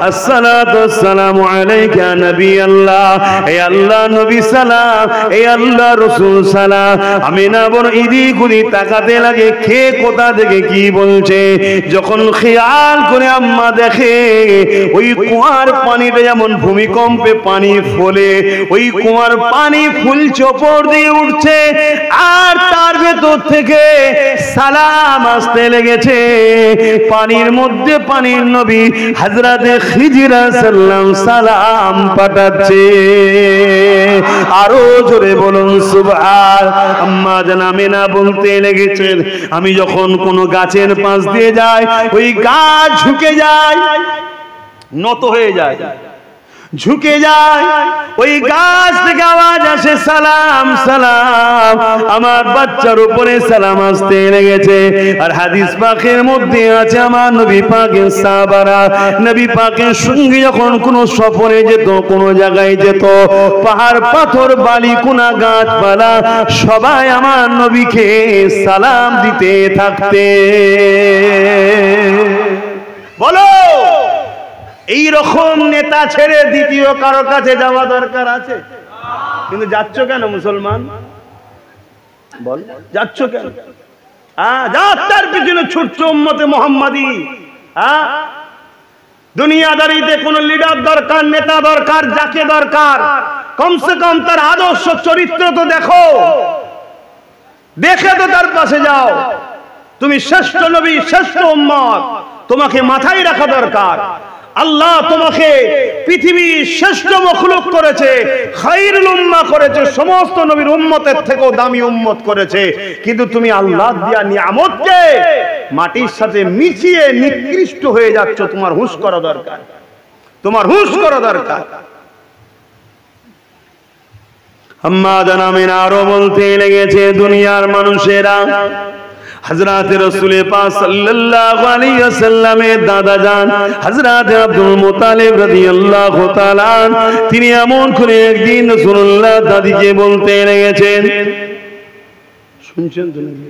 আসসালাতু আসসালামু আলাইকা নবী আল্লাহ। হে আল্লাহ নবী সালাম, হে আল্লাহ রাসূল সালাম। আমিনা বড় ইদিক ওদিক তাকাতে লাগে, কে কোথা থেকে কি বলছে। যখন খেয়াল করে আম্মা দেখে, ওই কুয়ার পানিটা যেমন ভূমিকম্পে পানি ফোলে, ওই কুয়ার পানি ফুলছে, ওপর দিয়ে উঠছে, আর তার ভেতর থেকে সালাম আসতে লেগেছে। পানির মধ্যে পানির নবী হযরতে খিজির সাল্লাম সালাম পাঠাচ্ছে। আরো জোরে বলুন সুবহান। আম্মা জান আমিনা বলতে লেগেছেন, আমি যখন কোনো গাছের পাশ দিয়ে যাই, ওই গাছ ঝুঁকে যায়, নত হয়ে যায়, ঝুঁকে যায়। ওই গাছ থেকে আওয়াজ আসে, সালাম সালাম। আমার বাচ্চার উপরে সালাম আসতে লেগেছে। আর হাদিস পাকের মধ্যে আছে, আমার নবী পাকের সাহাবারা নবী পাকের সঙ্গে যখন কোনো সফরে যেত, কোনো জায়গায় যেত, পাহাড় পাথর বালি কোনা গাছপালা সবাই আমার নবীকে সালাম দিতে থাকতে। বলো, এই রকম নেতা ছেড়ে দ্বিতীয় কারো কাছে যাওয়া দরকার আছে? কিন্তু যাচ্ছ কেন মুসলমান? বল, যাচ্ছ কেন? যার পিছনে ছুটছে উম্মতে মুহাম্মাদি। দুনিয়াদারিতে কোন লিডার দরকার, নেতা দরকার, যাকে দরকার কমসে কম তার আদর্শ চরিত্র তো দেখো, দেখে তো তার পাশে যাও। তুমি শ্রেষ্ঠ নবী, শ্রেষ্ঠ উম্মত, তোমাকে মাথায় রাখা দরকার। আল্লাহ তোমাকে পৃথিবীর শ্রেষ্ঠ মখলুক করেছে, খায়রুল উম্মাহ করেছে, সমস্ত নবীর উম্মতের থেকেও দামি উম্মত করেছে। কিন্তু তুমি আল্লাহ দিয়া নিয়ামতকে মাটির সাথে মিশিয়ে নিকৃষ্ট হয়ে যাচ্ছ। তোমার হুঁশ করা দরকার, তোমার হুঁশ করা দরকার। আম্মা জান আমিনা আরো বলতে লেগেছে, দুনিয়ার মানুষেরা হযরত রাসূল পাক সাল্লাল্লাহু আলাইহি ওয়াসাল্লামের দাদা জান হযরত আব্দুল মুত্তালিব রাদিয়াল্লাহু তাআলা তিনি এমন করে একদিন রাসূলুল্লাহ দাদিকে বলতে লেগেছেন, শুনছেন তো নাকি?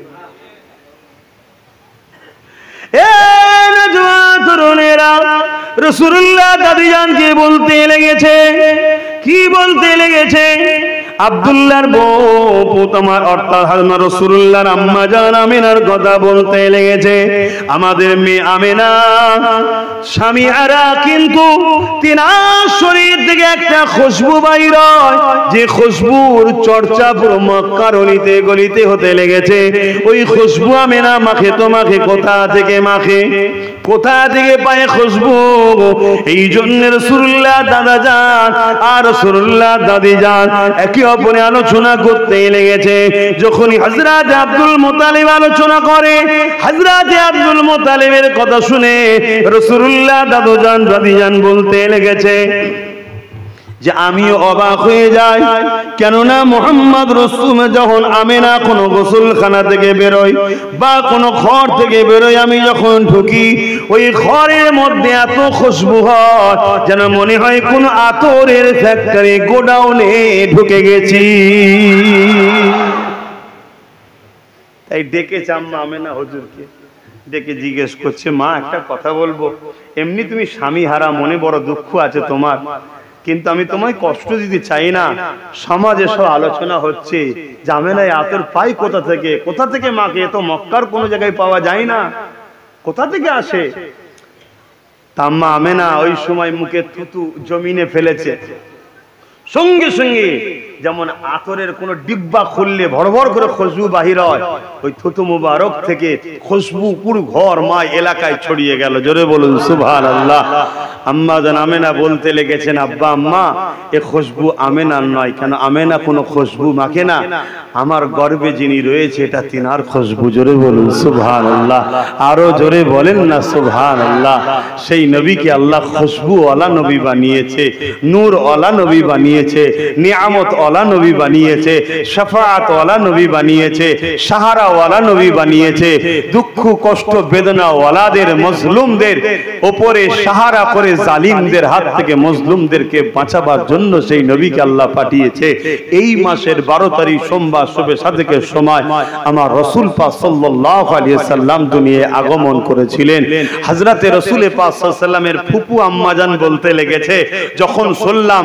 এ নওজোয়ান তরুণেরা, রাসূলুল্লাহ দাদি জানকে বলতে লেগেছে, কি বলতে লেগেছে? আব্দুল্লাহর বউ তোমার অর্থাৎ হযরত রাসূলুল্লাহর আম্মা জান আমিনার কথা বলতে লেগেছে। আমাদের মেয়ে আমিনা স্বামীরা কিন্তু তিনার শরীর থেকে একটা খুশবু বাইর হয়, যে খুশবুর চর্চা পুরো মক্কার অলিতে গলিতে হতে লেগেছে। ওই খুশবু আমিনা মাখে, তোমাকে কোথা থেকে মাখে, কোথা থেকে পায় খুশবু? এই জন্য রাসূলুল্লাহ দাদা জান আর রাসূলুল্লাহ দাদি জান একে অপরে আলোচনা করতে লেগেছে। যখনই হযরত আব্দুল মুত্তালিব আলোচনা করে, হযরত আব্দুল মুত্তালিবের কথা শুনে রাসূলুল্লাহ দাদু জান দাদি জান বলতে লেগেছে যে আমিও অবাক হয়ে যাই, কেননা মুহাম্মদ রাসূল যখন আমিনা কোনো গোসলখানা থেকে বেরোয় বা কোনো ঘর থেকে বেরোয়, আমি যখন ঢুকি ওই ঘরের মধ্যে এত খুশবু হয় যেন মনে হয় কোনো আতরের ফ্যাক্টরি গোডাউনে ঢুকে গেছি। তাই ডেকেছে আম্মা আমিনা হুজুরকে, ডেকে জিজ্ঞেস করছে, মা একটা কথা বলবো, এমনি তুমি স্বামী হারা, মনে বড় দুঃখ আছে তোমার, কিন্তু আমি তোমায় কষ্ট দিতে চাই না। সমাজে সব আলোচনা হচ্ছে জামেলায় আতর পাই কোথা থেকে, কোথা থেকে মাকে, এ তো মক্কার কোনো জায়গায় পাওয়া যায় না, কোথা থেকে আসে? আম্মা আমিনা ওই সময় মুখে থুতু জমিনে ফেলেছে, সঙ্গে সঙ্গে যেমন আতরের কোন ডিব্বা খুললে ভর ভর করে খুশবু বাহির হয়, ওই থুতু মুবারক থেকে খুশবু পুরো ঘর মা এলাকায় ছড়িয়ে গেল। জোরে বলুন সুবহানাল্লাহ। আম্মা জান আমিনা বলতে লেগেছেন, আব্বা আম্মা এ খুশবু আমিনার নয়, কেন আমিনা কোনো খুশবু মাখে না, আমার গর্ভে যিনি রয়েছে এটা তিনার খুশবু। জোরে বলুন সুবহানাল্লাহ, আরো জোরে বলেন না সুবহানাল্লাহ। সেই নবীকে আল্লাহ খুশবু ওয়ালা নবী বানিয়েছে, নূর ওয়ালা নবী বানিয়েছে, নিয়ামত ওয়ালা নবী বানিয়েছে, শাফাআত ওয়ালা নবী বানিয়েছে, সাহারা ওয়ালা নবী বানিয়েছে। দুঃখ কষ্ট বেদনা ওয়ালাদের মজলুমদের উপরে সাহারা করে জালিমদের হাত থেকে মজলুমদেরকে বাঁচাবার জন্য সেই নবীকে আল্লাহ পাঠিয়েছে। এই মাসের 12 তারিখ সোমবার শুভে সাদেকের সময় আমার রাসূল পাক সাল্লাল্লাহু আলাইহি সাল্লাম দুনিয়ায় আগমন করেছিলেন। হযরতে রাসূল পাক সাল্লাল্লাহু আলাইহি সাল্লামের ফুপু আম্মা জান বলতে লেগেছে, যখন শুনলাম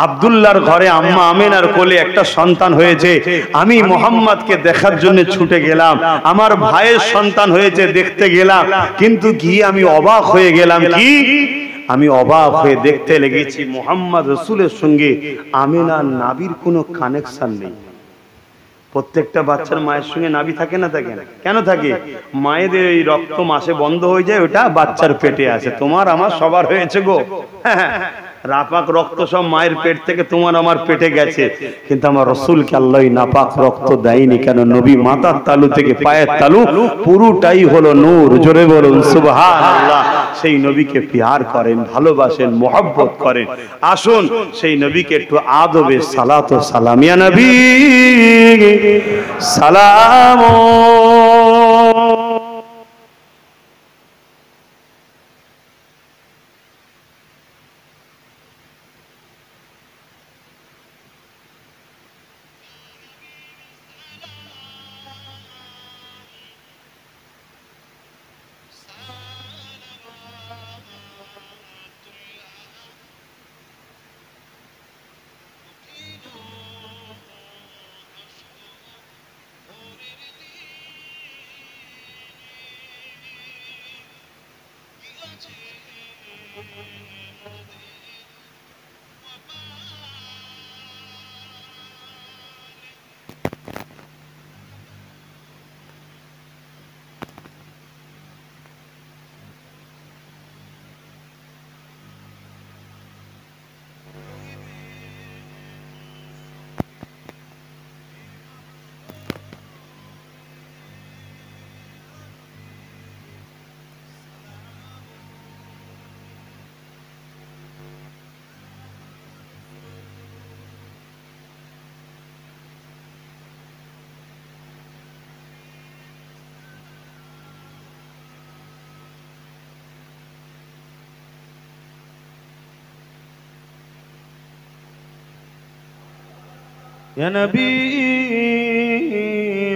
আব্দুল্লাহর ঘরে আম্মা আমিনার কোলে একটা সন্তান হয়েছে, আমি মুহাম্মদকে দেখার জন্য ছুটে গেলাম। আমার ভাইয়ের সন্তান হয়েছে, দেখতে গেলাম, কিন্তু গিয়ে আমি অবাক হয়ে গেলাম। কি? আমি অবাক হয়ে দেখতে লেগেছি মুহাম্মদ রাসূলের সঙ্গে আমিনার নাভির কোনো কানেকশন নেই। প্রত্যেকটা বাচ্চার মায়ের সঙ্গে নাভি থাকে না, থাকে না? কেন থাকে? মায়েদের এই রক্ত মাসে বন্ধ হয়ে যায়, ওটা বাচ্চার পেটে আছে। তোমার আমার সবার হয়েছে গো, নাপাক রক্ত সব মায়ের পেট থেকে তোমার আমার পেটে গেছে, কিন্তু আমার রাসূলকে আল্লাহ নাপাক রক্ত দেয়নি। কেন? নবী মাথার তালু থেকে পায়ের তালু পুরোটাই হলো নূর। জোরে বলুন সুবহানাল্লাহ। সেই নবীকে প্যার করেন, ভালোবাসেন, মোহাব্বত করেন। আসুন সেই নবীকে একটু আদবে সালাত ও সালাম। ইয়া নবী সালাম। या नबी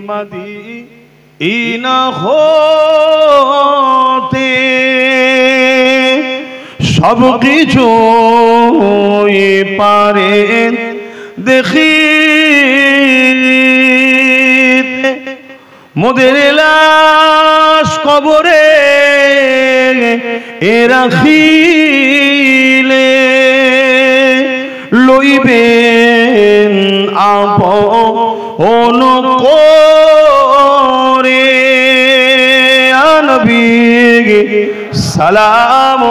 मदीना होते सब किछु पारे देखिते मोদের লাশ কবরে রাখিলে লইবেন আপন করে নবী সালাম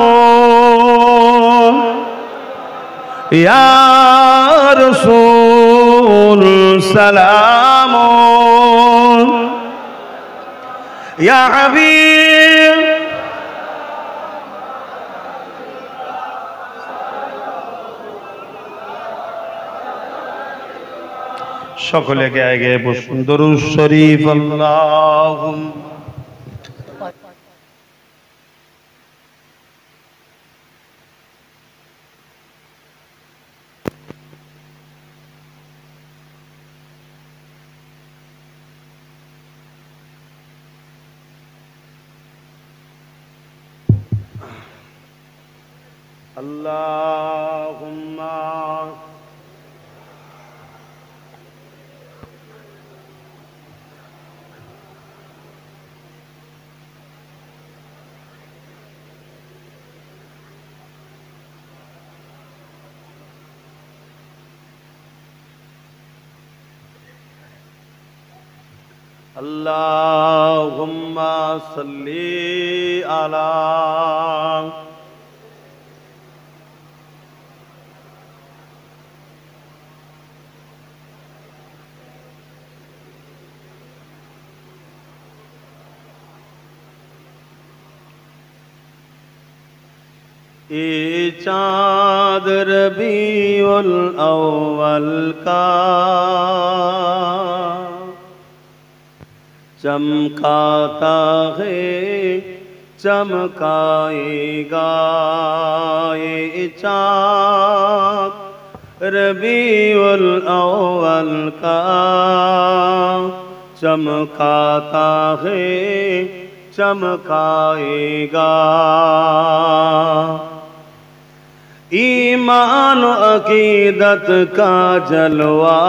ইয়া রাসূল সালাম ইয়া হাবিব সকলে গায়ে গায়ে বসুন দরুদ শরীফ আল্লাহুম্মা আল্লাহুম্মা अल्लाहुम्मा सल्ली अला ए चाँद रबीउल अव्वल का चमकाता है चमकाएगा ये चाँद रबीउल अव्वल का चमकाता है चमकाएगा ईमान अकीदत का जलवा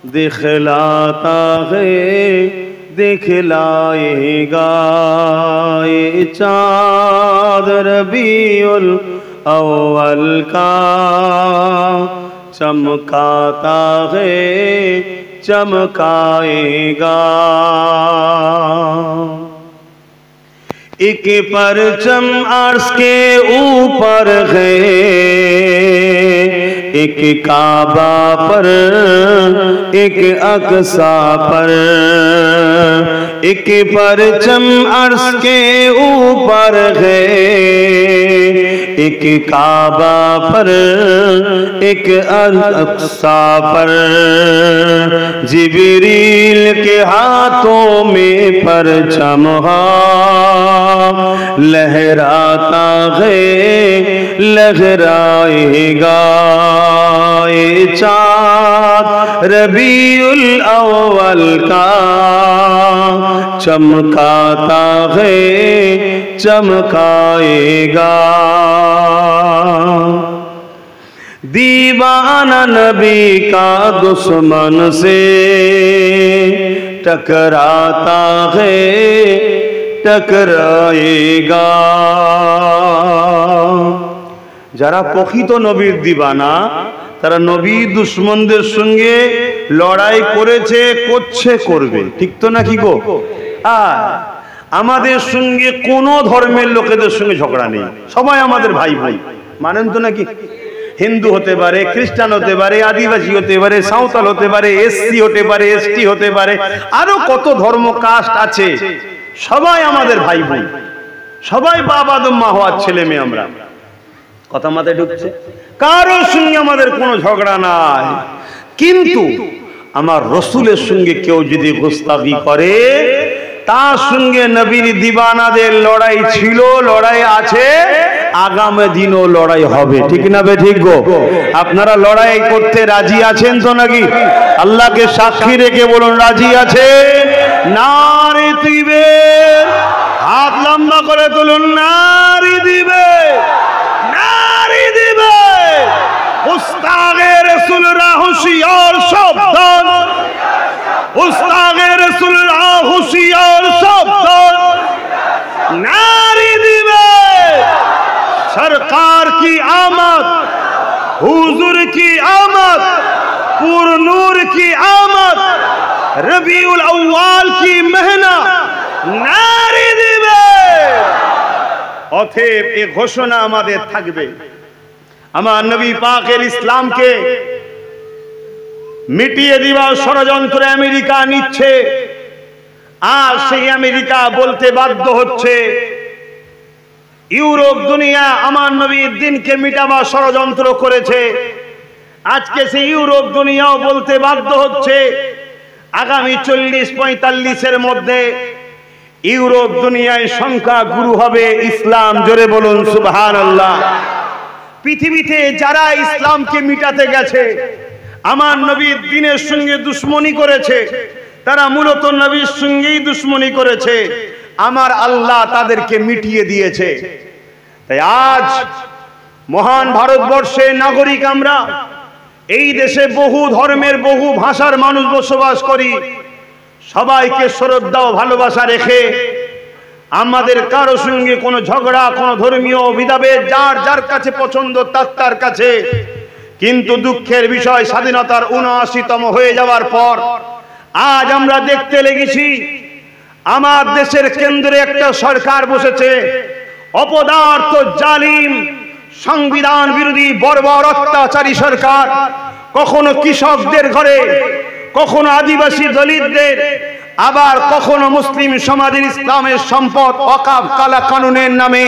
दिखलाता है दिखलाएगा ये चाँद रबीउल अव्वल का चमकाता है चमकाएगा एक परचम अर्श के ऊपर है एक काबा पर एक अक्सा पर एक परचम अर्श के ऊपर है एक काबा पर एक अक्सा पर जिब्रील के हाथों में परचम लहराता है लहराएगा ये चाँद रबीउल अव्वल का चमकाता है चमकाएगा दीवाना नबी का दुश्मन से टकराता है टकराएगा যারা প্রকৃত নবীর দিবানা তারা নবী দুশ্মনদের সঙ্গে লড়াই করেছে, করছে, করবে। ঠিক তো নাকি গো? আমাদের সঙ্গে কোন ধর্মের লোকেদের সঙ্গে ঝগড়া নেই, সবাই আমাদের ভাই ভাই, মানেন তো নাকি? হিন্দু হতে পারে, খ্রিস্টান হতে পারে, আদিবাসী হতে পারে, সাঁওতাল হতে পারে, এসসি হতে পারে, এসটি হতে পারে, আরো কত ধর্ম কাস্ট আছে, সবাই আমাদের ভাই ভাই, সবাই বাবা মা হওয়ার ছেলে মেয়ে। আমরা কথা মাথায় ঢুকছে? কারোর সঙ্গে আমাদের কোনো ঝগড়া নাই। কিন্তু আমার রসুলের সঙ্গে কেউ যদি গোস্তাখি করে, তার সঙ্গে নবীর দিবানাদের লড়াই ছিল, লড়াই আছে, আগামী দিনও লড়াই হবে। ঠিক না বে ঠিক গো? আপনারা লড়াই করতে রাজি আছেন তো নাকি? আল্লাহকে সাক্ষী রেখে বলুন রাজি আছে? নারে দিবে, হাত লম্বা করে তুলুন, নারী দিবে, নারী দিবে। উস্তাগে রাসূলরা হুঁশিয়ার সাবধান, উস্তাগে রাসূলরা হুঁশিয়ার সাবধান, নারী দিবে। सरकार की आमद, हुजूर की आमद, पुर नूर की आमद, रबीउल अव्वाल की मेहनत, नारी दिबे। অতএব এই ঘোষণা আমাদের থাকবে, আমার নবী পাকের ইসলামকে মিটিয়ে দিবার ষড়যন্ত্র আমেরিকা নিচ্ছে, আর সেই আমেরিকা বলতে বাধ্য হচ্ছে ইউরোপ দুনিয়া আমার নবীর দিনকে মিটাবার ষড়যন্ত্র করেছে। আজকে সেই ইউরোপ দুনিয়াও বলতে বাধ্য হচ্ছে আগামী 40-45-এর মধ্যে ইউরোপ দুনিয়ায় সংখ্যা গুরু হবে ইসলাম। জোরে বলুন সুবহানাল্লাহ। পৃথিবীতে যারা ইসলামকে মিটাতে গেছে, আমার নবীর দিনের সঙ্গে দুশ্মনী করেছে, তারা মূলত নবীর সঙ্গেই দুশ্মনী করেছে। আমার আল্লাহ তাদেরকে মিটিয়ে দিয়েছে। তাই আজ মহান ভারতবর্ষের নাগরিক আমরা, এই দেশে বহু ধর্মের বহু ভাষার মানুষ বসবাস করি। সবাইকে শ্রদ্ধা ও ভালোবাসা রেখে আমাদের কারো সঙ্গে কোনো ঝগড়া, কোনো ধর্মীয় ভেদাভেদ যার যার কাছে পছন্দ তার কাছে। কিন্তু দুঃখের বিষয়, স্বাধীনতার ৭৯তম হয়ে যাওয়ার পর আজ আমরা দেখতে লেগেছি আমার দেশের কেন্দ্রে একটা সরকার বসেছে, অপদার্থ, জালিম, সংবিধান বিরোধী বর্বর অত্যাচারী সরকার। কখনো কৃষকদের ঘরে, কখনো আদিবাসী দলিতদের, আবার কখনো মুসলিম সমাজের ইসলামের সম্পদ ওয়াকফ কালা কানুনের নামে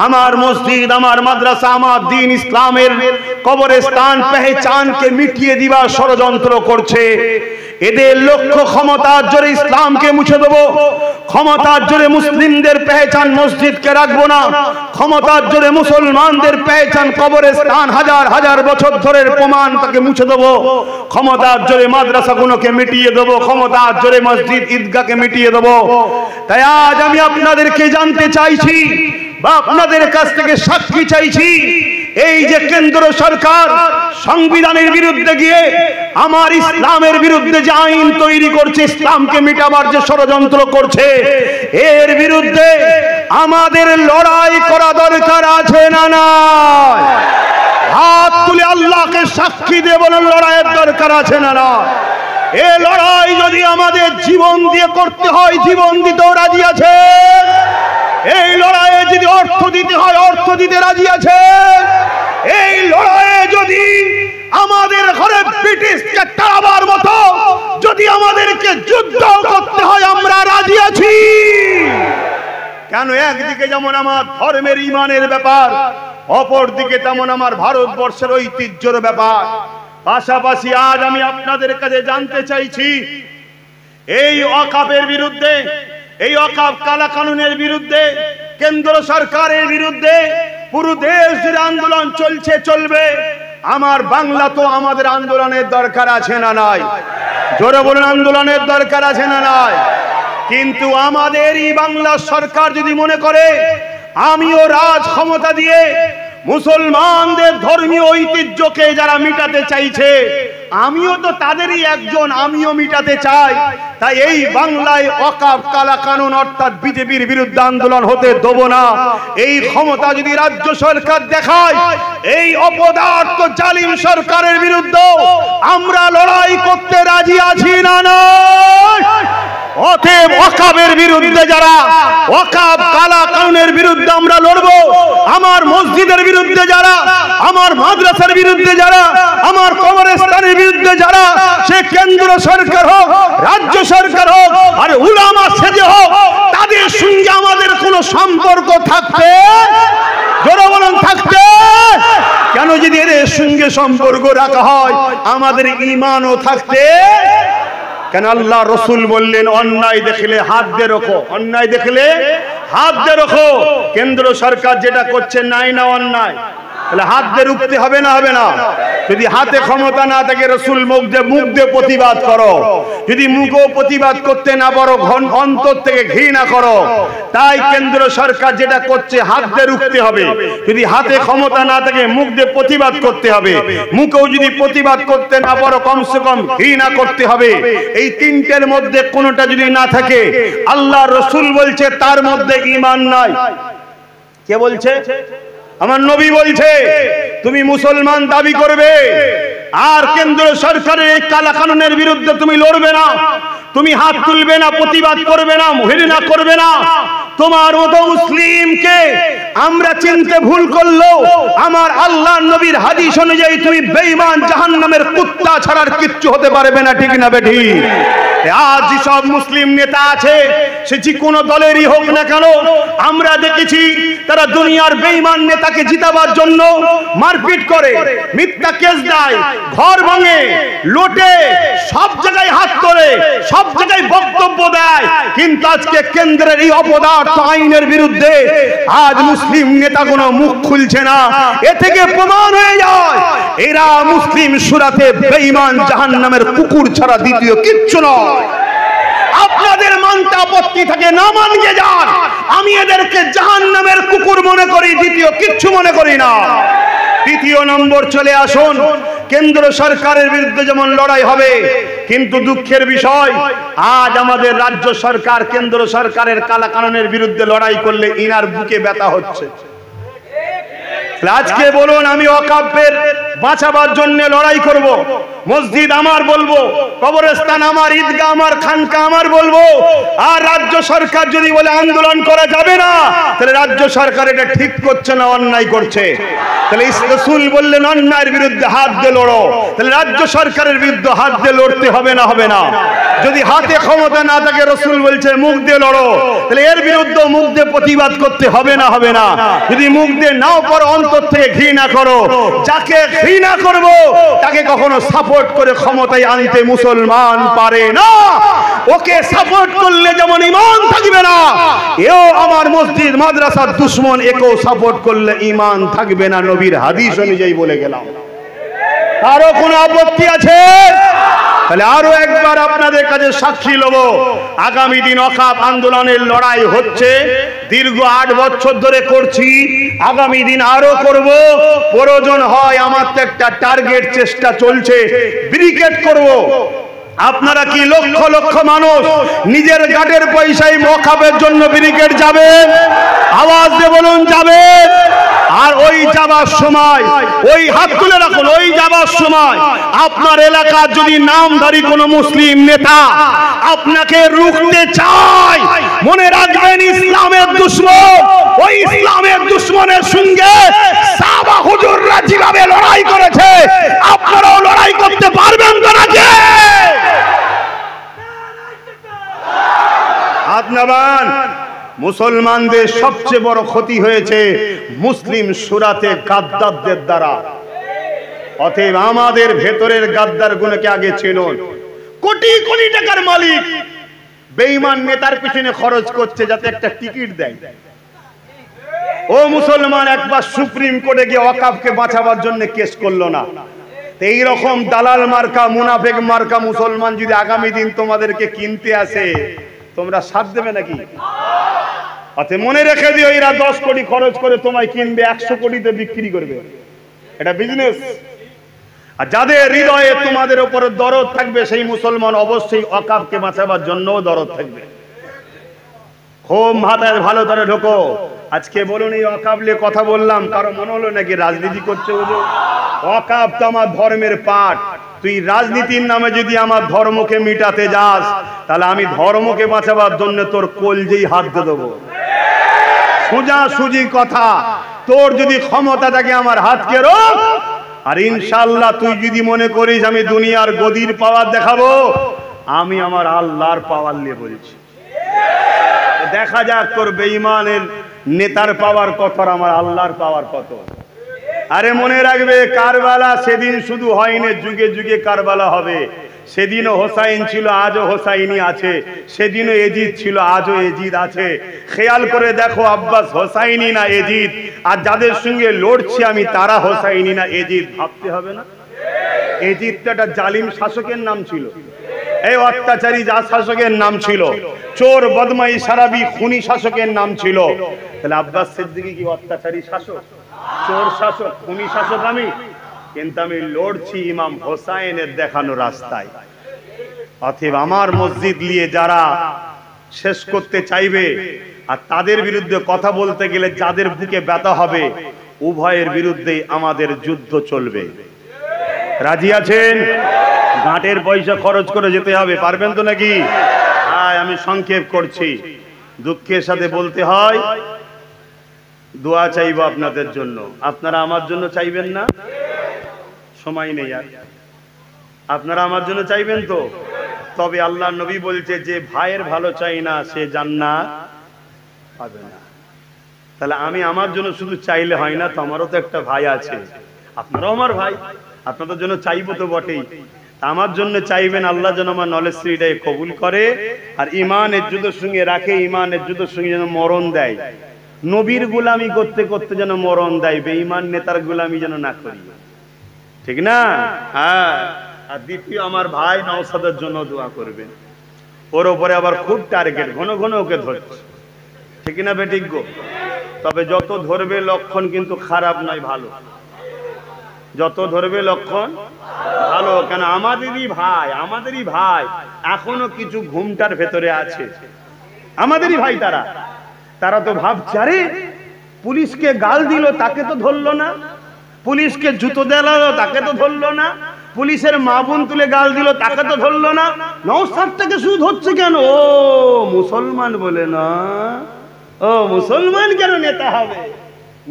আমার মসজিদ, আমার মাদ্রাসা, আমার দ্বীন ইসলামের কবরস্থান পেহচানকে মিটিয়ে দিবার ষড়যন্ত্র করছে। এদের লক্ষ্য ক্ষমতার জোরে ইসলামকে মুছে দেব, ক্ষমতার জোরে মুসলিমদের পেহচান মসজিদকে রাখবো না, ক্ষমতার জোরে মুসলমানদের পেহচান কবরস্থান হাজার হাজার বছর ধরের প্রমাণ তাকে মুছে দেব, ক্ষমতার জোরে মাদ্রাসাগুলোকে মিটিয়ে দেব, ক্ষমতার জোরে মসজিদ ঈদগাহকে মিটিয়ে দেব। তাই আজ আমি আপনাদেরকে জানতে চাইছি বা আপনাদের কাছ থেকে সাক্ষী চাইছি, এই যে কেন্দ্র সরকার সংবিধানের বিরুদ্ধে গিয়ে আমার ইসলামের বিরুদ্ধে যে আইন তৈরি করছে, ইসলামকে মিটাবার যে ষড়যন্ত্র করছে, এর বিরুদ্ধে আমাদের লড়াই করা দরকার আছে না নাই? হাত তুলে আল্লাহকে সাক্ষী দিয়ে বলেন লড়াইয়ের দরকার আছে না না? এই লড়াই যদি আমাদের জীবন দিয়ে করতে হয়, জীবন দিতেও রাজি আছে। এই লড়াইয়ে যদি অর্থ দিতে হয়, অর্থ দিতে রাজি আছে। এই লড়াইয়ে যদি আমাদের ঘরে ব্রিটিশকে তাড়াবার মতো যদি আমাদেরকে যুদ্ধ করতে হয়, আমরা রাজি আছি। কেন? একদিকে যেমন আমার ধর্মের ইমানের ব্যাপার, অপরদিকে তেমন আমার ভারতবর্ষের ঐতিহ্যের ব্যাপার। পাশাপাশি আজ আমি আপনাদের কাছে জানতে চাইছি, এই ওয়াকফের বিরুদ্ধে, এই ওয়াকফ কালা কানুনের বিরুদ্ধে, কেন্দ্র সরকারের বিরুদ্ধে পুরো দেশ জুড়ে আন্দোলন চলছে, চলবে। আমার বাংলা তো আমাদের আন্দোলনের দরকার আছে না নাই? জোরে বলুন, আন্দোলনের দরকার আছে না নাই? কিন্তু আমাদের এই বাংলা সরকার যদি মনে করে আমিও রাজ ক্ষমতা দিয়ে মুসলমানদের ধর্মীয় ঐতিহ্যকে যারা মিটাতে চাইছে, আমিও তো তাদেরই একজন, আমিও মিটাতে চাই। তাই এই বাংলায় ওয়াকফ কালা কানুন অর্থাৎ বিজেপির বিরুদ্ধে আন্দোলন হতে দেব না। এই ক্ষমতা যদি রাজ্য সরকার দেখায়, এই অপদার্থ জালিম সরকারের বিরুদ্ধে আমরা লড়াই করতে রাজি আছি না নয়? অতএব ওয়াকফের বিরুদ্ধে যারা, ওয়াকফ কালা কানুনের বিরুদ্ধে আমরা লড়বো। আমার মসজিদের বিরুদ্ধে যারা, আমার মাদ্রাসার বিরুদ্ধে যারা, আমার কবরস্থানের বিরুদ্ধে যারা, সে কেন্দ্র সরকার হোক, রাজ্য সরকার হোক, আর উলামা সেজে হোক, তাদের সঙ্গে আমাদের কোনো সম্পর্ক থাকতে, জোরে বলুন থাকতে। কেন? যদি এদের সঙ্গে সম্পর্ক রাখা হয় আমাদের ঈমানও থাকতে। কেন? আল্লাহ রসুল বললেন অন্যায় দেখলে হাত দিয়ে রাখো, অন্যায় দেখলে হাত দিয়ে রাখো। কেন্দ্র সরকার যেটা করছে নাই না অন্যায়, তাহলে হাত দিয়ে রুখতে হবে না? হবে না? যদি হাতে ক্ষমতা না থাকে রসুল মুখ দিয়ে প্রতিবাদ করো। যদি মুখও প্রতিবাদ করতে না পারো, অন্তর থেকে ঘৃণা করো। তাই কেন্দ্র সরকার যেটা করছে হাত দিয়ে রুখতে হবে। যদি হাতে ক্ষমতা না থাকে মুখ দিয়ে প্রতিবাদ করতে হবে। মুখেও যদি প্রতিবাদ করতে না পারো কমসে কম ঘৃণা করতে হবে। এই তিনটের মধ্যে কোনোটা যদি না থাকে, আল্লাহ রসুল বলছে তার মধ্যে ঈমান নাই। কে বলছে? আমার নবী বলছে তুমি মুসলমান দাবি করবে আর কেন্দ্র সরকারের এই কালা কানুনের বিরুদ্ধে তুমি লড়বে না, তুমি হাত তুলবে না, প্রতিবাদ করবে না, ঘৃণা করবে না। তোমার মতো মুসলিমকে আমরা চিনতে ভুল করলো, আমার আল্লাহ নবীর হাদিস অনুযায়ী তুমি বেঈমান জাহান্নামের কুত্তা ছাড়ার কিচ্ছু হতে পারবে না। ঠিক না বেঠি? আজ সব মুসলিম নেতা আছে, সে যে কোনো দলেরই হোক না কেন, আমরা দেখেছি তারা দুনিয়ার বেঈমান নেতাকে জিতাবার জন্য মারপিট করে, মিথ্যা কেস দেয়, ঘর ভাঙে, লোটে, সব জায়গায় হাত তোলে, সব জায়গায় বক্তব্য দেয়। কিন্তু আজকে কেন্দ্রের এই অপদার্থ আইনের বিরুদ্ধে আজ মুসলিম নেতা কোনো মুখ খুলছে না। এ থেকে প্রমাণ হয়ে যায় এরা মুসলিম সুরাতে বেঈমান জাহান্নামের কুকুর ছাড়া দ্বিতীয় কিচ্ছু নয়। আপনাদের মানতে আপত্তি থাকে, না মানকে যান। আমি এদেরকে জাহান্নামের কুকুর মনে করি, দ্বিতীয় কিচ্ছু মনে করি না। তৃতীয় নম্বর চলে আসুন, কেন্দ্র সরকারের বিরুদ্ধে যেমন লড়াই হবে, কিন্তু দুঃখের বিষয় আজ আমাদের রাজ্য সরকার কেন্দ্র সরকারের কালা কানুনের বিরুদ্ধে লড়াই করলে ইনার বুকে ব্যথা হচ্ছে। আজকে বলুন আমি ওয়াকফের বাঁচাবার জন্য লড়াই করব, মসজিদ আমার বলবো, কবরস্থান আমার, ঈদগাহ আমার, খানকা আমার বলবো। আর রাজ্য সরকার যদি বলে আন্দোলন করা যাবে না, তাহলে রাজ্য সরকার এটা ঠিক করছে না অন্যায় করছে। তাহলে রাসূল বললেন অন্যায়ের বিরুদ্ধে হাত দিয়ে লড়ো, তাহলে রাজ্য সরকারের বিরুদ্ধে হাত দিয়ে লড়তে হবে না? হবে না? যদি হাতে ক্ষমতা না থাকে রাসূল বলছে মুখ দিয়ে লড়ো, তাহলে এর বিরুদ্ধে মুখ দিয়ে প্রতিবাদ করতে হবে না? হবে না? যদি মুখ দিয়ে নাও পারো অন্তর থেকে ঘৃণা করো। যাকে ঘৃণা করব তাকে কখনো সাপোর্ট করে ক্ষমতায় আনতে মুসলমান পারে না। ওকে সাপোর্ট করলে যেমন ঈমান থাকবে না, এও আমার মসজিদ মাদ্রাসার দুশমন, একেও সাপোর্ট করলে ঈমান থাকবে না। নবীর হাদিস অনুযায়ী বলে গেলাম। কারো কোনো আপত্তি আছে? তাহলে আরো একবার আপনাদের কাছে সাক্ষী লব, আগামী দিন ওয়াকফ আন্দোলনের লড়াই হচ্ছে, দীর্ঘ 8 বছর ধরে করছি, আগামী দিন আরো করব। প্রয়োজন হয় আমার তো একটা টার্গেট চেষ্টা চলছে, ব্রিগেড করব। আপনারা কি লক্ষ লক্ষ মানুষ নিজের গাটের পয়সায় ওয়াকফের জন্য ব্রিগেড যাবেন? আওয়াজ দিয়ে বলুন যাবেন। আর ওই যাবার সময়, ওই হাত তুলে রাখুন, ওই যাবার সময় আপনার এলাকার যদি নামধারী কোনো মুসলিম নেতা আপনাকে রুখতে চায়, মনে রাখবেন ইসলামের দুশমন, ওই ইসলামের দুশমনের সঙ্গে সাহাবা হুজুররা যেভাবে লড়াই করেছে আপনারাও লড়াই করতে পারবেন তো নাকি? আপনার মুসলমানদের সবচেয়ে বড় ক্ষতি হয়েছে মুসলিম সুরাতে গাদ্দারদের দ্বারা। অতএব আমাদের ভেতরের গাদ্দার গুলোকে আগে চিনুন। কোটি কোটি টাকার মালিক বেঈমান নেতার পিছনে খরচ করছে যাতে একটা টিকিট দেয়। ও মুসলমান, একবার সুপ্রিম কোর্টে গিয়ে ওয়াকফকে বাঁচাবার জন্য কেস করলো না। এই রকম দালাল মার্কা, মুনাফেক মার্কা মুসলমান যদি আগামী দিন তোমাদেরকে কিনতে আসে, তোমরা সাথ দেবে নাকি? আচ্ছা, মনে রেখে দিও, এরা 10 কোটি খরচ করে তোমায় কিনবে, 100 কোটিতে বিক্রি করবে। এটা বিজনেস। আর যাদের হৃদয়ে তোমাদের উপরে দরদ থাকবে সেই মুসলমান অবশ্যই ওয়াকফকে বাঁচাবার জন্যও দরদ থাকবে। খুব মাথায় ভালো করে ঢোকো। আজকে বলুন এই ওয়াকফ নিয়ে কথা বললাম, কারো মনে হলো নাকি রাজনীতি করছে? ওয়াকফ তো আমার ধর্মের পাঠ। তুই রাজনীতির নামে যদি আমার ধর্মকে মিটাতে যাস, তাহলে আমি ধর্মকে বাঁচাবার জন্য তোর কলজেই হাত দিয়ে দেবো। সোজাসুজি কথা, তোর যদি ক্ষমতা থাকে আমার হাতকে রোক। আর ইনশাআল্লাহ তুই যদি মনে করিস আমি দুনিয়ার গদির পাওয়ার দেখাবো, আমি আমার আল্লাহর পাওয়ার নিয়ে বলছি। দেখা যাক তোর বেঈমানের নেতার পাওয়ার কত আর আমার আল্লাহর পাওয়ার কত। আরে মনে রাখবে, কারবালা সেদিন শুধু হয়নি, যুগে যুগে কারবালা হবে। সেদিনও হোসাইন ছিল, আজও হোসাইনি আছে। সেদিনও এজিদ ছিল, আজও এজিদ আছে। খেয়াল করে দেখো, আব্বাস হোসাইনি না এজিদ? আর যাদের সঙ্গে লড়ছি আমি, তারা হোসাইনি না এজিদ? ভাবতে হবে না? এজিদ তো একটা জালিম শাসকের নাম ছিল, এই অত্যাচারী যা শাসকের নাম ছিল, চোর বদমাই সারাবি খুনি শাসকের নাম ছিল। তাহলে আব্বাস সিদ্দিকী কি অত্যাচারী শাসক, চোর শাসক, খুনি শাসক? আমি কিন্তু আমি লড়ছি ইমাম হোসাইনের দেখানো রাস্তায়। অতএব আমার মসজিদ নিয়ে যারা শেষ করতে চাইবে আর তাদের বিরুদ্ধে কথা বলতে গেলে যাদের বুকে ব্যথা হবে, উভয়ের বিরুদ্ধেই আমাদের যুদ্ধ চলবে। রাজি আছেন? ঘাটের পয়সা খরচ করে যেতে হবে, পারবেন তো নাকি? আমি সংক্ষেপ করছি, দুঃখের সাথে বলতে হয় দোয়া চাইবো আপনাদের জন্য। আপনারা আমার জন্য চাইবেন না? সময় নেই আর। আপনারা আমার জন্য চাইবেন তো? তবে আল্লাহ নবী বলছে, যে ভাইয়ের ভালো চাই না সে জান্নাত পাবে না। তাহলে আমি আমার জন্য শুধু চাইলে হয় না, তো আমারও তো একটা ভাই আছে, আপনারাও আমার ভাই, আপনাদের জন্য চাইবো তো বটেই। আমার জন্য চাইবেন আল্লাহ যেন আমার নলেজ এটাই কবুল করে আর ইমানের যুদ্ধের সঙ্গে রাখে, ইমানের যুদ্ধের সঙ্গে যেন মরণ দেয়। নবীর গোলামি করতে করতে যেন মরণ দেয়, বেঈমান নেতার গোলামি যেন না করি, ঠিক না? হ্যাঁ। আর দ্বিতীয়, আমার ভাই নওশাদের জন্য দোয়া করবেন। ওর ওপরে আবার খুব টার্গেট, ঘন ঘন ওকে ধরছে, ঠিক না বেঠিক গো? তবে যত ধরবে লক্ষণ কিন্তু খারাপ নয়, ভালো। যত ধরবে লক্ষণ ভালো। কেন? আমাদেরই ভাই, আমাদেরই ভাই। এখনো কিছু ঘুমটার ভেতরে আছে, আমাদেরই ভাই। তারা তো ভাবছে, আরে পুলিশকে গাল দিল তাকে তো ধরলো না, পুলিশকে জুতো দেলালো তাকে তো ধরলো না, পুলিশের মা বোন তুলে গাল দিল তাকে তো ধরলো না, নওশাদটাকে শুধু ধরছে কেন? ও মুসলমান বলে না, ও মুসলমান কেন নেতা হবে?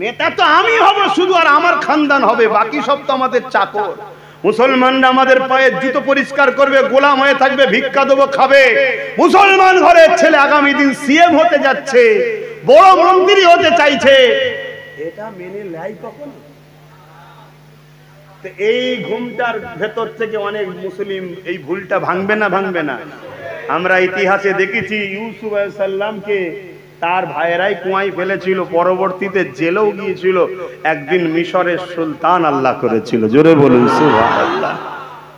নেতা তো আমি হব শুধু, আর আমার খানদান হবে, বাকি সব তো আমাদের চাকর। মুসলমানরা আমাদের পায়ের জুতো পরিষ্কার করবে, গোলাম হয়ে থাকবে, ভিক্ষা দেবো, খাবে। মুসলমান ঘরের ছেলে আগামী দিন সিএম হতে যাচ্ছে, বড় মন্ত্রী হতে চাইছে, এটা মেনে নেয় কখন? এই ঘুমটার ভেতর থেকে অনেক মুসলিম এই ভুলটা ভাঙবে না, ভাঙবে না? আমরা ইতিহাসে দেখেছি, ইউসুফ আলাইহিস সালামকে তার ভাইয়েরাই কুয়ায় ফেলেছিল, পরবর্তীতে জেলেও গিয়েছিল, একদিন মিশরের সুলতান আল্লাহ করেছিল। জোরে বলুন সুবহানাল্লাহ।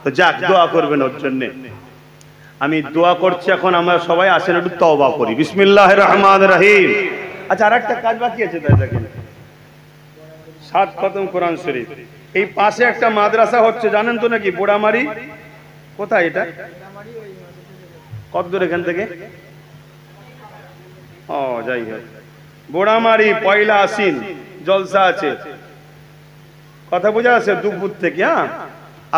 তো যাক, দোয়া করবেন ওর জন্য। আমি দোয়া করছি, এখন আমরা সবাই আসেন একটু তওবা করি। বিসমিল্লাহির রহমানির রহিম। আচ্ছা, আর একটা কাজ বাকি আছে, তাই দেখেন 7 খতম কোরআন শরীফ। এই পাশে একটা মাদ্রাসা হচ্ছে, জানেন তো নাকি? বোড়ামারি। কোথায় এটা? কত দূর এখান থেকে? ও যাই হোক, বোড়ামারি পয়লা আশ্বিন জলসা আছে, কথা বোঝা আছে? দুপুর থেকে। হ্যাঁ,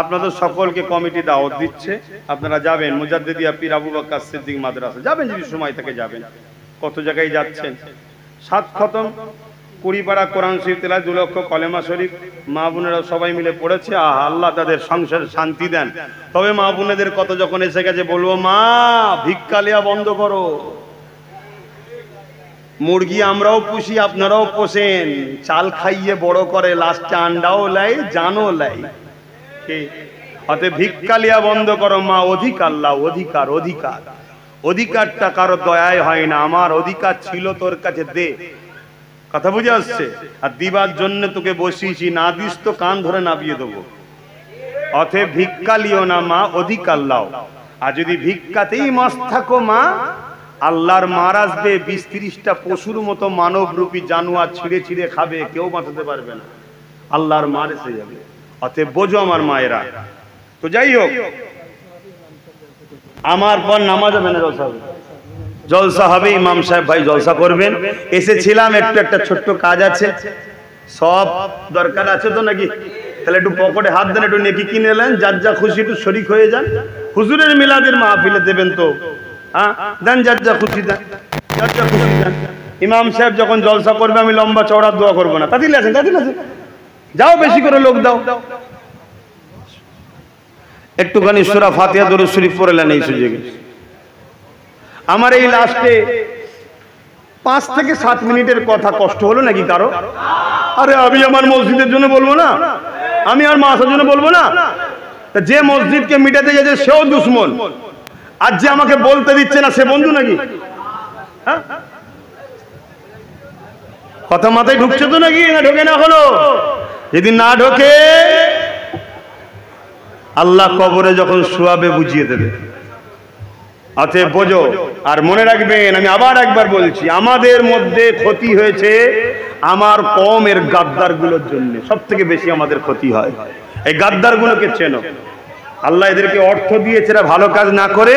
আপনাদের সকলকে কমিটি দাওয়াত দিচ্ছে, আপনারা যাবেন। মুজাদ্দিদিয়া পীর আবু বকর সিদ্দিক মাদ্রাসা যাবেন, যদি সময় থাকে যাবেন। কত জায়গায় যাচ্ছেন। 7 খতম, 20 পারা কোরআন শরীফ তেলাওয়াত, 2 লক্ষ কলেমা শরীফ মা বোনেরা সবাই মিলে পড়েছে। আল্লাহ তাদের সংসারে শান্তি দেন। তবে মা বোনেদের কত যখন এসে গেছে, বলবো মা ভিক্ষা নেওয়া বন্ধ করো। মুরগি আমরাও পুষি, আপনারাও পোষেন, চাল খাইয়ে বড় করে, লাস্টে আন্ডাও লাই, জানও লাই। অতএব ভিক্ষা লিয়া বন্ধ করো মা। অধিকার লাও, অধিকার, অধিকার। অধিকারটা কারো দয়ায় হয় না, আমার অধিকার ছিল তোর কাছে, দে। কথা বুঝে আসছে? আর দিবার জন্য তোকে বসিয়েছি, না দিস তো কান ধরে নামিয়ে দেবো। অতএব ভিক্ষা লিও না মা, অধিকার লাও। আর যদি ভিক্ষাতেই মস্ত থাকো মা, আল্লাহর মার আসবে, 20-30টা পশুর মতো মানব রূপী জানোয়ার ছিঁড়ে ছিঁড়ে খাবে, কেউ বাঁচাতে পারবে না। আল্লাহর মার এসে যাবে। অতএব বোঝো আমার মায়েরা। তো যাই হোক, আমার পর নামাজ হবে না, জলসা হবে? জলসা হবে, ইমাম সাহেব ভাই জলসা করবেন। এসেছিলাম, একটু একটা ছোট্ট কাজ আছে, সব দরকার আছে তো নাকি? তাহলে একটু পকেটে হাত দেন, একটু নেকি কিনে নেন, যার যা খুশি একটু শরিক হয়ে যান। হুজুরের মিলাদের মাহফিলে দেবেন তো, হ্যাঁ দেন, যার যা খুশি দেন, যার যা খুশি দেন। ইমাম সাহেব যখন জলসা করবে আমি লম্বা চওড়া দোয়া করবো না। তাতিল আছেন, তাতিল আছেন, যাও বেশি করে লোক দাও। একটুখানি সূরা ফাতিহা দরুদ শরীফ পড়লেন এই সুযোগে। আমার এই লাস্টে 5 থেকে 7 মিনিটের কথা কষ্ট হলো নাকি কারো? আরে আমি আমার মসজিদের জন্য বলবো না, আমি আর মাসার জন্য বলবো না? যে মসজিদকে মিটাতে যাচ্ছে সেও দুশ্মন, আর যে আমাকে বলতে দিচ্ছে না সে বন্ধু নাকি? হ্যাঁ, কথা মাথায় ঢুকছে তো নাকি? না ঢোকে না এখনো? যদি না ঢোকে, আল্লাহ কবরে যখন শুয়াবে বুঝিয়ে দেবে। অতএব বোঝো, আর মনে রাখবেন, আমি আবার একবার বলছি, আমাদের মধ্যে ক্ষতি হয়েছে আমার কওমের গাদ্দারগুলোর জন্য। সব থেকে বেশি আমাদের ক্ষতি হয় এই গাদ্দারগুলোকে চেনো। আল্লাহ এদেরকে অর্থ দিয়েছে, এরা ভালো কাজ না করে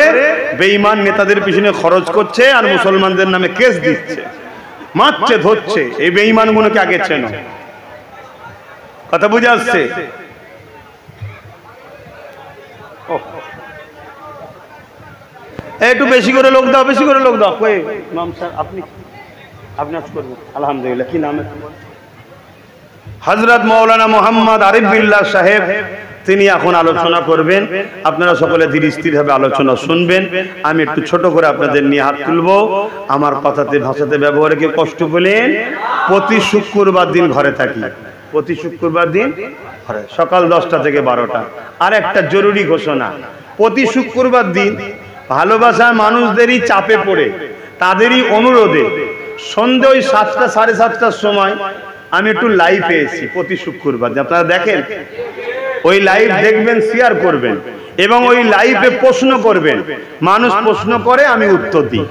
বেঈমান নেতাদের পিছনে খরচ করছে আর মুসলমানদের নামে কেস দিচ্ছে, মারছে, ধরছে। এই বেঈমানগুলোকে আগে চেনো। কথা বুঝে আসছে? একটু বেশি করে লোক দাও, বেশি করে লোক দাও। কই ইমাম স্যার, আপনি আজ করবেন? আলহামদুলিল্লাহ। কি নাম? হযরত মাওলানা মোহাম্মদ আরিফ বিল্লাহ সাহেব, তিনি এখন আলোচনা করবেন। আপনারা সকলে ধীর স্থিরভাবে আলোচনা শুনবেন। আমি একটু ছোট করে আপনাদের নিয়ে হাত তুলবো। আমার কথাতে ভাষাতে ব্যবহারে কেউ কষ্ট পেলেন? প্রতি শুক্রবার দিন ঘরে থাকি, প্রতি শুক্রবার দিন ঘরে, সকাল 10টা থেকে 12টা। আর একটা জরুরি ঘোষণা, প্রতি শুক্রবার দিন ভালোবাসার মানুষদেরই চাপে পড়ে, তাদেরই অনুরোধে সন্ধ্যে ওই 7টা সাড়ে 7টার সময় আমি একটু লাইভ পেয়েছি প্রতি শুক্রবার। আপনারা দেখেন, ওই লাইভ দেখবেন, শেয়ার করবেন এবং ওই লাইভে প্রশ্ন করবেন। মানুষ প্রশ্ন করে, আমি উত্তর দিই।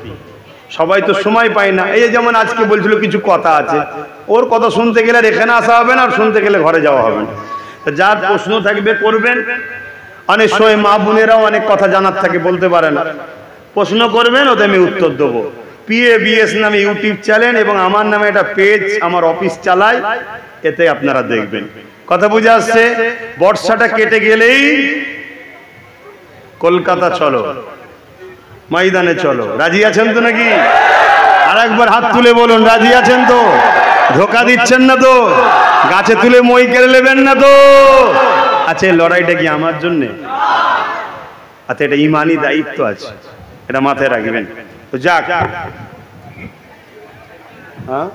সবাই তো সময় পায় না। এই যেমন আজকে বলছিল কিছু কথা আছে, ওর কথা শুনতে গেলে এখানে আসা হবে না, আর শুনতে গেলে ঘরে যাওয়া হবে না। তো যার প্রশ্ন থাকবে করবেন। অনেক সময় মা বোনেরাও অনেক কথা জানার থাকে, বলতে পারে না, প্রশ্ন করবেন, ওতে আমি উত্তর দেবো। PABS নামে ইউটিউব চ্যানেল এবং আমার নামে একটা পেজ আমার অফিস চালাই, এতে আপনারা দেখবেন। কথা বুঝে আসছে? বর্ষাটা কেটে গেলেই কলকাতা চলো, ময়দানে চলো। রাজি আছেন তো নাকি? আর একবার হাত তুলে বলুন, রাজি আছেন তো? ধোকা দিচ্ছেন না তো? গাছে তুলে মই কেড়ে নেবেন না তো? আচ্ছা, এই লড়াইটা কি আমার জন্যে? আচ্ছা, এটা ইমানি দায়িত্ব আছে, এটা মাথায় রাখবেন। তো যাক, হ্যাঁ